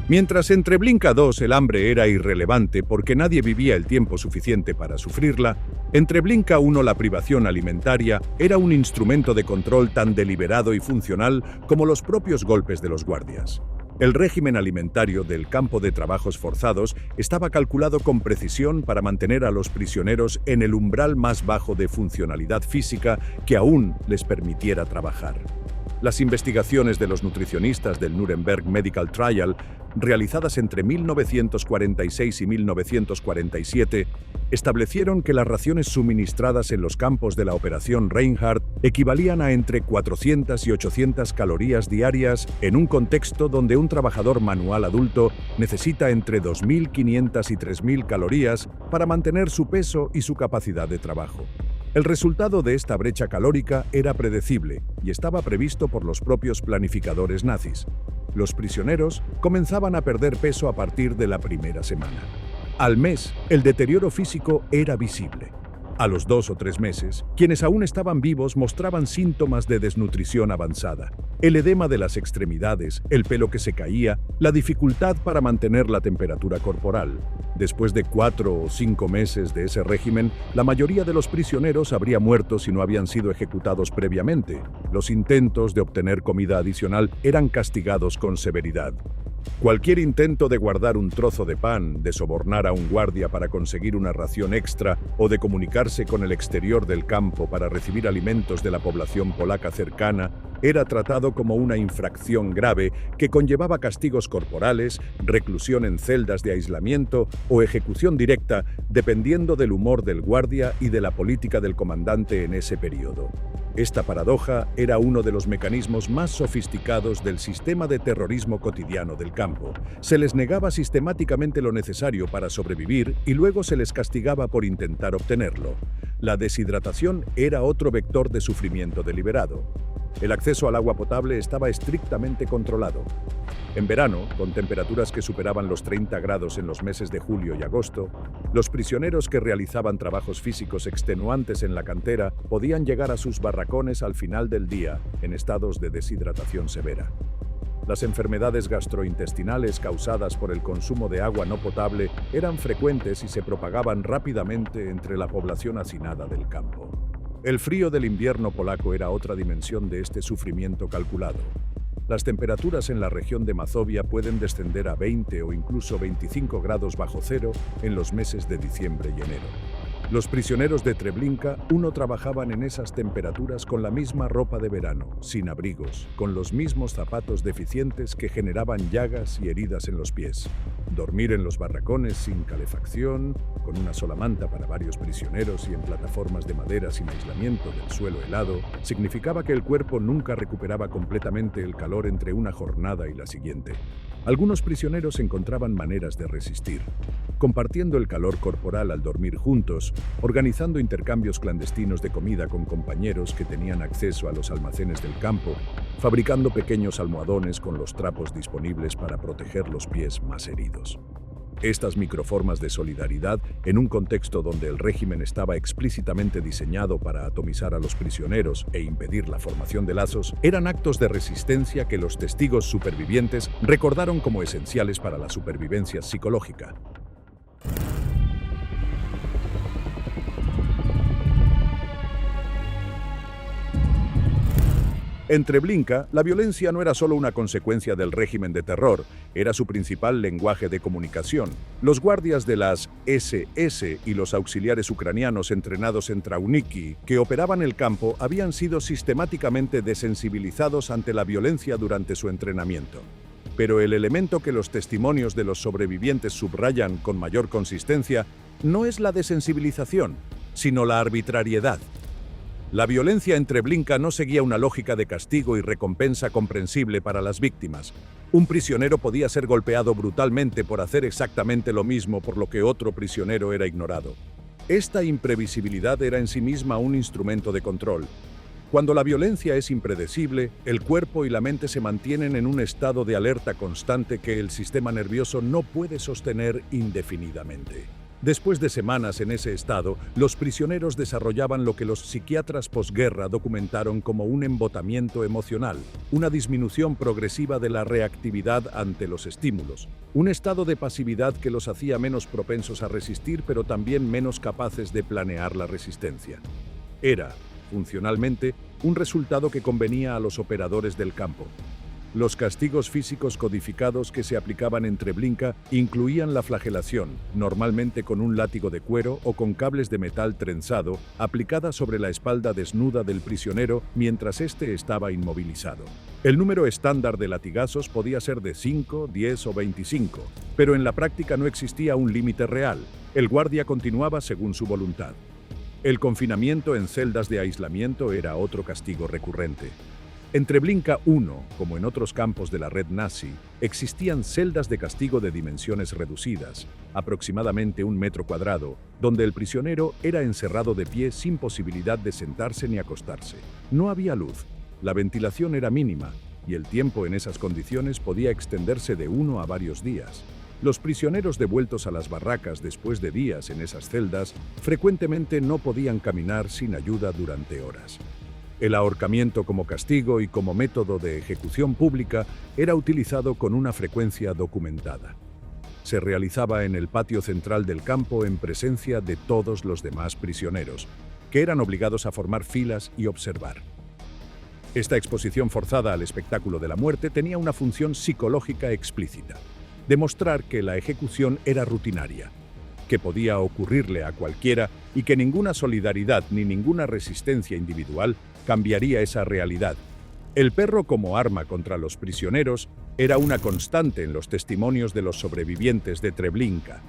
Mientras en Treblinka II el hambre era irrelevante porque nadie vivía el tiempo suficiente para sufrirla, en Treblinka I la privación alimentaria era un instrumento de control tan deliberado y funcional como los propios golpes de los guardias. El régimen alimentario del campo de trabajos forzados estaba calculado con precisión para mantener a los prisioneros en el umbral más bajo de funcionalidad física que aún les permitiera trabajar. Las investigaciones de los nutricionistas del Nuremberg Medical Trial, realizadas entre 1946 y 1947, establecieron que las raciones suministradas en los campos de la Operación Reinhardt equivalían a entre 400 y 800 calorías diarias en un contexto donde un trabajador manual adulto necesita entre 2.500 y 3.000 calorías para mantener su peso y su capacidad de trabajo. El resultado de esta brecha calórica era predecible y estaba previsto por los propios planificadores nazis. Los prisioneros comenzaban a perder peso a partir de la primera semana. Al mes, el deterioro físico era visible. A los 2 o 3 meses, quienes aún estaban vivos mostraban síntomas de desnutrición avanzada. El edema de las extremidades, el pelo que se caía, la dificultad para mantener la temperatura corporal. Después de 4 o 5 meses de ese régimen, la mayoría de los prisioneros habría muerto si no habían sido ejecutados previamente. Los intentos de obtener comida adicional eran castigados con severidad. Cualquier intento de guardar un trozo de pan, de sobornar a un guardia para conseguir una ración extra o de comunicarse con el exterior del campo para recibir alimentos de la población polaca cercana era tratado como una infracción grave que conllevaba castigos corporales, reclusión en celdas de aislamiento o ejecución directa, dependiendo del humor del guardia y de la política del comandante en ese periodo. Esta paradoja era uno de los mecanismos más sofisticados del sistema de terrorismo cotidiano del campo. Se les negaba sistemáticamente lo necesario para sobrevivir y luego se les castigaba por intentar obtenerlo. La deshidratación era otro vector de sufrimiento deliberado. El acceso al agua potable estaba estrictamente controlado. En verano, con temperaturas que superaban los 30 grados en los meses de julio y agosto, los prisioneros que realizaban trabajos físicos extenuantes en la cantera podían llegar a sus barracones al final del día en estados de deshidratación severa. Las enfermedades gastrointestinales causadas por el consumo de agua no potable eran frecuentes y se propagaban rápidamente entre la población hacinada del campo. El frío del invierno polaco era otra dimensión de este sufrimiento calculado. Las temperaturas en la región de Mazovia pueden descender a 20 o incluso 25 grados bajo cero en los meses de diciembre y enero. Los prisioneros de Treblinka trabajaban en esas temperaturas con la misma ropa de verano, sin abrigos, con los mismos zapatos deficientes que generaban llagas y heridas en los pies. Dormir en los barracones sin calefacción, con una sola manta para varios prisioneros y en plataformas de madera sin aislamiento del suelo helado, significaba que el cuerpo nunca recuperaba completamente el calor entre una jornada y la siguiente. Algunos prisioneros encontraban maneras de resistir, compartiendo el calor corporal al dormir juntos, organizando intercambios clandestinos de comida con compañeros que tenían acceso a los almacenes del campo, fabricando pequeños almohadones con los trapos disponibles para proteger los pies más heridos. Estas microformas de solidaridad, en un contexto donde el régimen estaba explícitamente diseñado para atomizar a los prisioneros e impedir la formación de lazos, eran actos de resistencia que los testigos supervivientes recordaron como esenciales para la supervivencia psicológica. En Treblinka, la violencia no era solo una consecuencia del régimen de terror, era su principal lenguaje de comunicación. Los guardias de las SS y los auxiliares ucranianos entrenados en Trauniki, que operaban el campo, habían sido sistemáticamente desensibilizados ante la violencia durante su entrenamiento. Pero el elemento que los testimonios de los sobrevivientes subrayan con mayor consistencia no es la desensibilización, sino la arbitrariedad. La violencia en Treblinka no seguía una lógica de castigo y recompensa comprensible para las víctimas. Un prisionero podía ser golpeado brutalmente por hacer exactamente lo mismo por lo que otro prisionero era ignorado. Esta imprevisibilidad era en sí misma un instrumento de control. Cuando la violencia es impredecible, el cuerpo y la mente se mantienen en un estado de alerta constante que el sistema nervioso no puede sostener indefinidamente. Después de semanas en ese estado, los prisioneros desarrollaban lo que los psiquiatras posguerra documentaron como un embotamiento emocional, una disminución progresiva de la reactividad ante los estímulos, un estado de pasividad que los hacía menos propensos a resistir, pero también menos capaces de planear la resistencia. Era, funcionalmente, un resultado que convenía a los operadores del campo. Los castigos físicos codificados que se aplicaban en Treblinka incluían la flagelación, normalmente con un látigo de cuero o con cables de metal trenzado, aplicada sobre la espalda desnuda del prisionero mientras éste estaba inmovilizado. El número estándar de latigazos podía ser de 5, 10 o 25, pero en la práctica no existía un límite real. El guardia continuaba según su voluntad. El confinamiento en celdas de aislamiento era otro castigo recurrente. En Treblinka I, como en otros campos de la red nazi, existían celdas de castigo de dimensiones reducidas, aproximadamente 1 metro cuadrado, donde el prisionero era encerrado de pie sin posibilidad de sentarse ni acostarse. No había luz, la ventilación era mínima, y el tiempo en esas condiciones podía extenderse de 1 a varios días. Los prisioneros devueltos a las barracas después de días en esas celdas frecuentemente no podían caminar sin ayuda durante horas. El ahorcamiento como castigo y como método de ejecución pública era utilizado con una frecuencia documentada. Se realizaba en el patio central del campo en presencia de todos los demás prisioneros, que eran obligados a formar filas y observar. Esta exposición forzada al espectáculo de la muerte tenía una función psicológica explícita: demostrar que la ejecución era rutinaria, que podía ocurrirle a cualquiera y que ninguna solidaridad ni ninguna resistencia individual cambiaría esa realidad. El perro como arma contra los prisioneros era una constante en los testimonios de los sobrevivientes de Treblinka.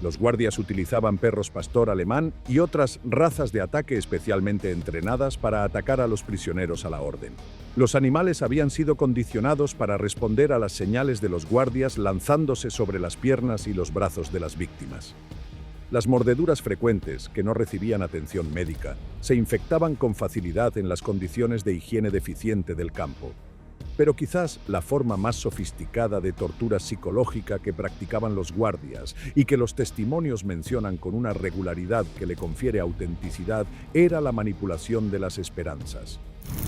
Los guardias utilizaban perros pastor alemán y otras razas de ataque especialmente entrenadas para atacar a los prisioneros a la orden. Los animales habían sido condicionados para responder a las señales de los guardias lanzándose sobre las piernas y los brazos de las víctimas. Las mordeduras frecuentes, que no recibían atención médica, se infectaban con facilidad en las condiciones de higiene deficiente del campo. Pero quizás la forma más sofisticada de tortura psicológica que practicaban los guardias y que los testimonios mencionan con una regularidad que le confiere autenticidad era la manipulación de las esperanzas.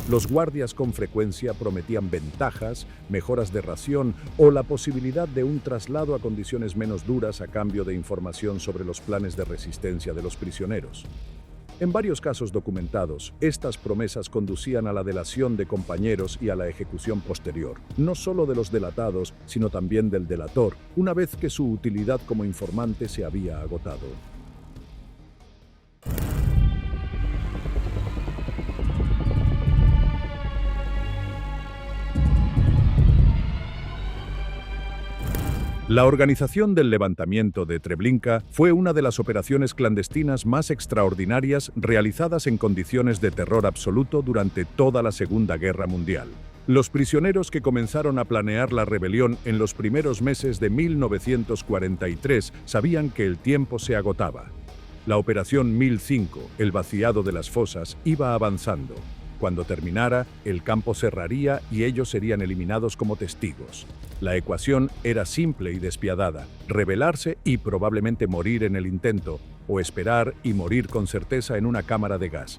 Los guardias con frecuencia prometían ventajas, mejoras de ración o la posibilidad de un traslado a condiciones menos duras a cambio de información sobre los planes de resistencia de los prisioneros. En varios casos documentados, estas promesas conducían a la delación de compañeros y a la ejecución posterior, no solo de los delatados, sino también del delator, una vez que su utilidad como informante se había agotado. La organización del levantamiento de Treblinka fue una de las operaciones clandestinas más extraordinarias realizadas en condiciones de terror absoluto durante toda la Segunda Guerra Mundial. Los prisioneros que comenzaron a planear la rebelión en los primeros meses de 1943 sabían que el tiempo se agotaba. La Operación 1005, el vaciado de las fosas, iba avanzando. Cuando terminara, el campo cerraría y ellos serían eliminados como testigos. La ecuación era simple y despiadada: rebelarse y probablemente morir en el intento, o esperar y morir con certeza en una cámara de gas.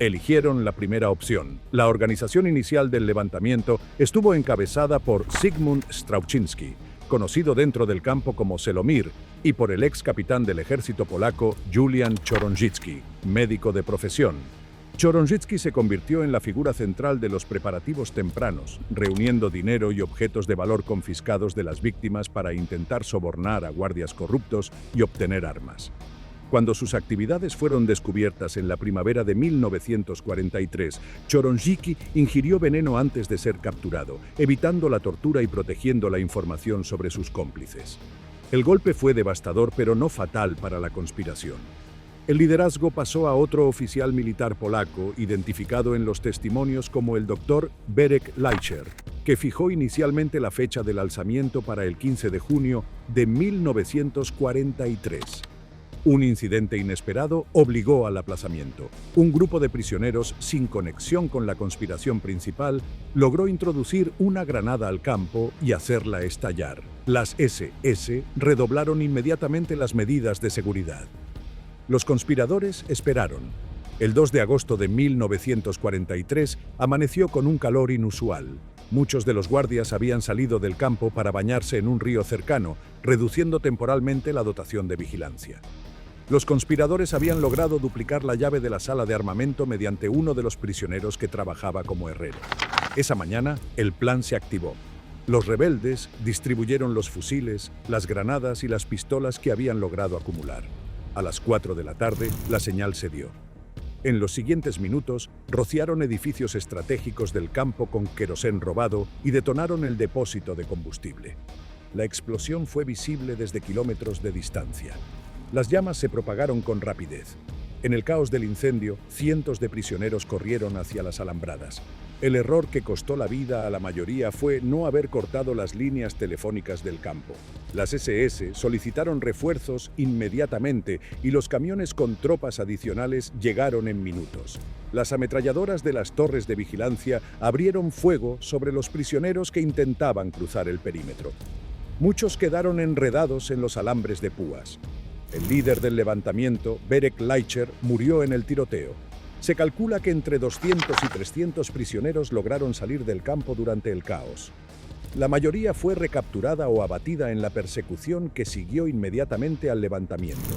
Eligieron la primera opción. La organización inicial del levantamiento estuvo encabezada por Zygmunt Strauchinski, conocido dentro del campo como Selomir, y por el ex capitán del ejército polaco Julian Chorążycki, médico de profesión. Chorążycki se convirtió en la figura central de los preparativos tempranos, reuniendo dinero y objetos de valor confiscados de las víctimas para intentar sobornar a guardias corruptos y obtener armas. Cuando sus actividades fueron descubiertas en la primavera de 1943, Chorążycki ingirió veneno antes de ser capturado, evitando la tortura y protegiendo la información sobre sus cómplices. El golpe fue devastador, pero no fatal para la conspiración. El liderazgo pasó a otro oficial militar polaco, identificado en los testimonios como el Dr. Berek Leicher, que fijó inicialmente la fecha del alzamiento para el 15 de junio de 1943. Un incidente inesperado obligó al aplazamiento. Un grupo de prisioneros sin conexión con la conspiración principal logró introducir una granada al campo y hacerla estallar. Las SS redoblaron inmediatamente las medidas de seguridad. Los conspiradores esperaron. El 2 de agosto de 1943 amaneció con un calor inusual. Muchos de los guardias habían salido del campo para bañarse en un río cercano, reduciendo temporalmente la dotación de vigilancia. Los conspiradores habían logrado duplicar la llave de la sala de armamento mediante uno de los prisioneros que trabajaba como herrero. Esa mañana, el plan se activó. Los rebeldes distribuyeron los fusiles, las granadas y las pistolas que habían logrado acumular. A las 4 de la tarde, la señal se dio. En los siguientes minutos, rociaron edificios estratégicos del campo con querosén robado y detonaron el depósito de combustible. La explosión fue visible desde kilómetros de distancia. Las llamas se propagaron con rapidez. En el caos del incendio, cientos de prisioneros corrieron hacia las alambradas. El error que costó la vida a la mayoría fue no haber cortado las líneas telefónicas del campo. Las SS solicitaron refuerzos inmediatamente y los camiones con tropas adicionales llegaron en minutos. Las ametralladoras de las torres de vigilancia abrieron fuego sobre los prisioneros que intentaban cruzar el perímetro. Muchos quedaron enredados en los alambres de púas. El líder del levantamiento, Berek Leicher, murió en el tiroteo. Se calcula que entre 200 y 300 prisioneros lograron salir del campo durante el caos. La mayoría fue recapturada o abatida en la persecución que siguió inmediatamente al levantamiento.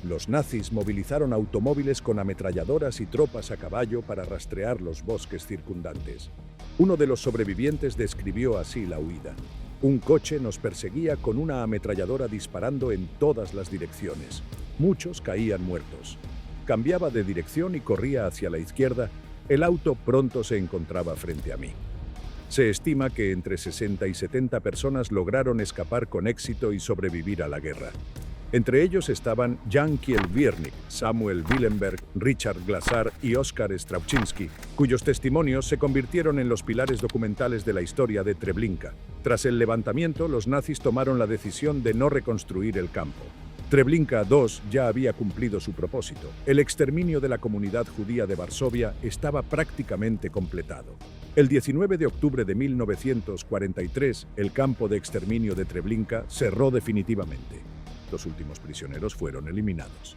Los nazis movilizaron automóviles con ametralladoras y tropas a caballo para rastrear los bosques circundantes. Uno de los sobrevivientes describió así la huida. Un coche nos perseguía con una ametralladora disparando en todas las direcciones. Muchos caían muertos. Cambiaba de dirección y corría hacia la izquierda. El auto pronto se encontraba frente a mí. Se estima que entre 60 y 70 personas lograron escapar con éxito y sobrevivir a la guerra. Entre ellos estaban Jan Kielwiernik, Samuel Willenberg, Richard Glasar y Oskar Strauchinski, cuyos testimonios se convirtieron en los pilares documentales de la historia de Treblinka. Tras el levantamiento, los nazis tomaron la decisión de no reconstruir el campo. Treblinka II ya había cumplido su propósito. El exterminio de la comunidad judía de Varsovia estaba prácticamente completado. El 19 de octubre de 1943, el campo de exterminio de Treblinka cerró definitivamente. Los últimos prisioneros fueron eliminados.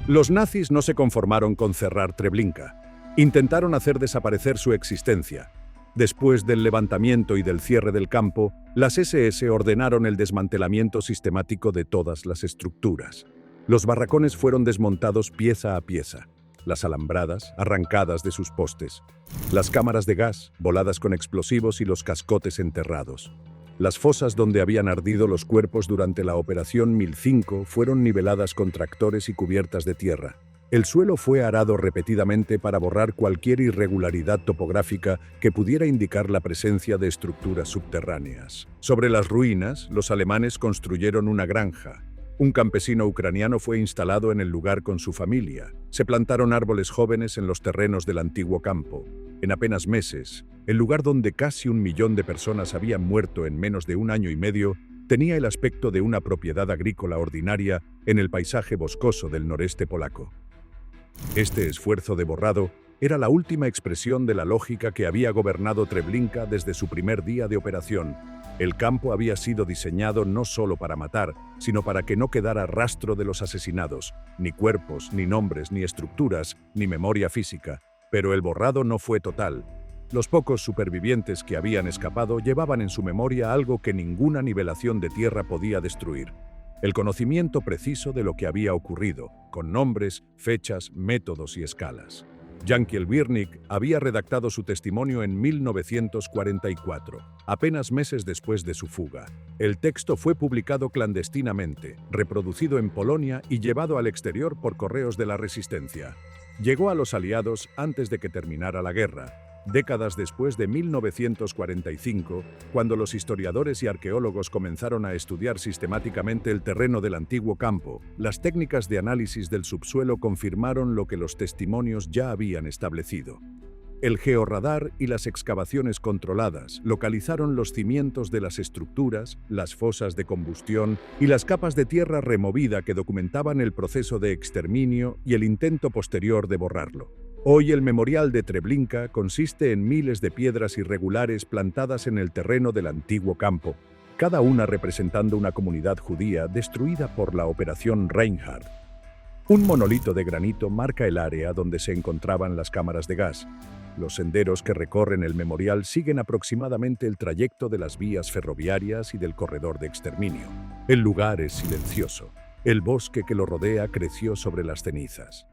Los nazis no se conformaron con cerrar Treblinka. Intentaron hacer desaparecer su existencia. Después del levantamiento y del cierre del campo, las SS ordenaron el desmantelamiento sistemático de todas las estructuras. Los barracones fueron desmontados pieza a pieza, las alambradas arrancadas de sus postes, las cámaras de gas voladas con explosivos y los cascotes enterrados. Las fosas donde habían ardido los cuerpos durante la Operación 1005 fueron niveladas con tractores y cubiertas de tierra. El suelo fue arado repetidamente para borrar cualquier irregularidad topográfica que pudiera indicar la presencia de estructuras subterráneas. Sobre las ruinas, los alemanes construyeron una granja. Un campesino ucraniano fue instalado en el lugar con su familia. Se plantaron árboles jóvenes en los terrenos del antiguo campo. En apenas meses, el lugar donde casi 1 millón de personas habían muerto en menos de 1 año y medio tenía el aspecto de una propiedad agrícola ordinaria en el paisaje boscoso del noreste polaco. Este esfuerzo de borrado era la última expresión de la lógica que había gobernado Treblinka desde su primer día de operación. El campo había sido diseñado no solo para matar, sino para que no quedara rastro de los asesinados, ni cuerpos, ni nombres, ni estructuras, ni memoria física. Pero el borrado no fue total. Los pocos supervivientes que habían escapado llevaban en su memoria algo que ninguna nivelación de tierra podía destruir: el conocimiento preciso de lo que había ocurrido, con nombres, fechas, métodos y escalas. Jankiel Birnik había redactado su testimonio en 1944, apenas meses después de su fuga. El texto fue publicado clandestinamente, reproducido en Polonia y llevado al exterior por correos de la resistencia. Llegó a los aliados antes de que terminara la guerra, décadas después de 1945, cuando los historiadores y arqueólogos comenzaron a estudiar sistemáticamente el terreno del antiguo campo. Las técnicas de análisis del subsuelo confirmaron lo que los testimonios ya habían establecido. El georradar y las excavaciones controladas localizaron los cimientos de las estructuras, las fosas de combustión y las capas de tierra removida que documentaban el proceso de exterminio y el intento posterior de borrarlo. Hoy el memorial de Treblinka consiste en miles de piedras irregulares plantadas en el terreno del antiguo campo, cada una representando una comunidad judía destruida por la Operación Reinhard. Un monolito de granito marca el área donde se encontraban las cámaras de gas. Los senderos que recorren el memorial siguen aproximadamente el trayecto de las vías ferroviarias y del corredor de exterminio. El lugar es silencioso. El bosque que lo rodea creció sobre las cenizas.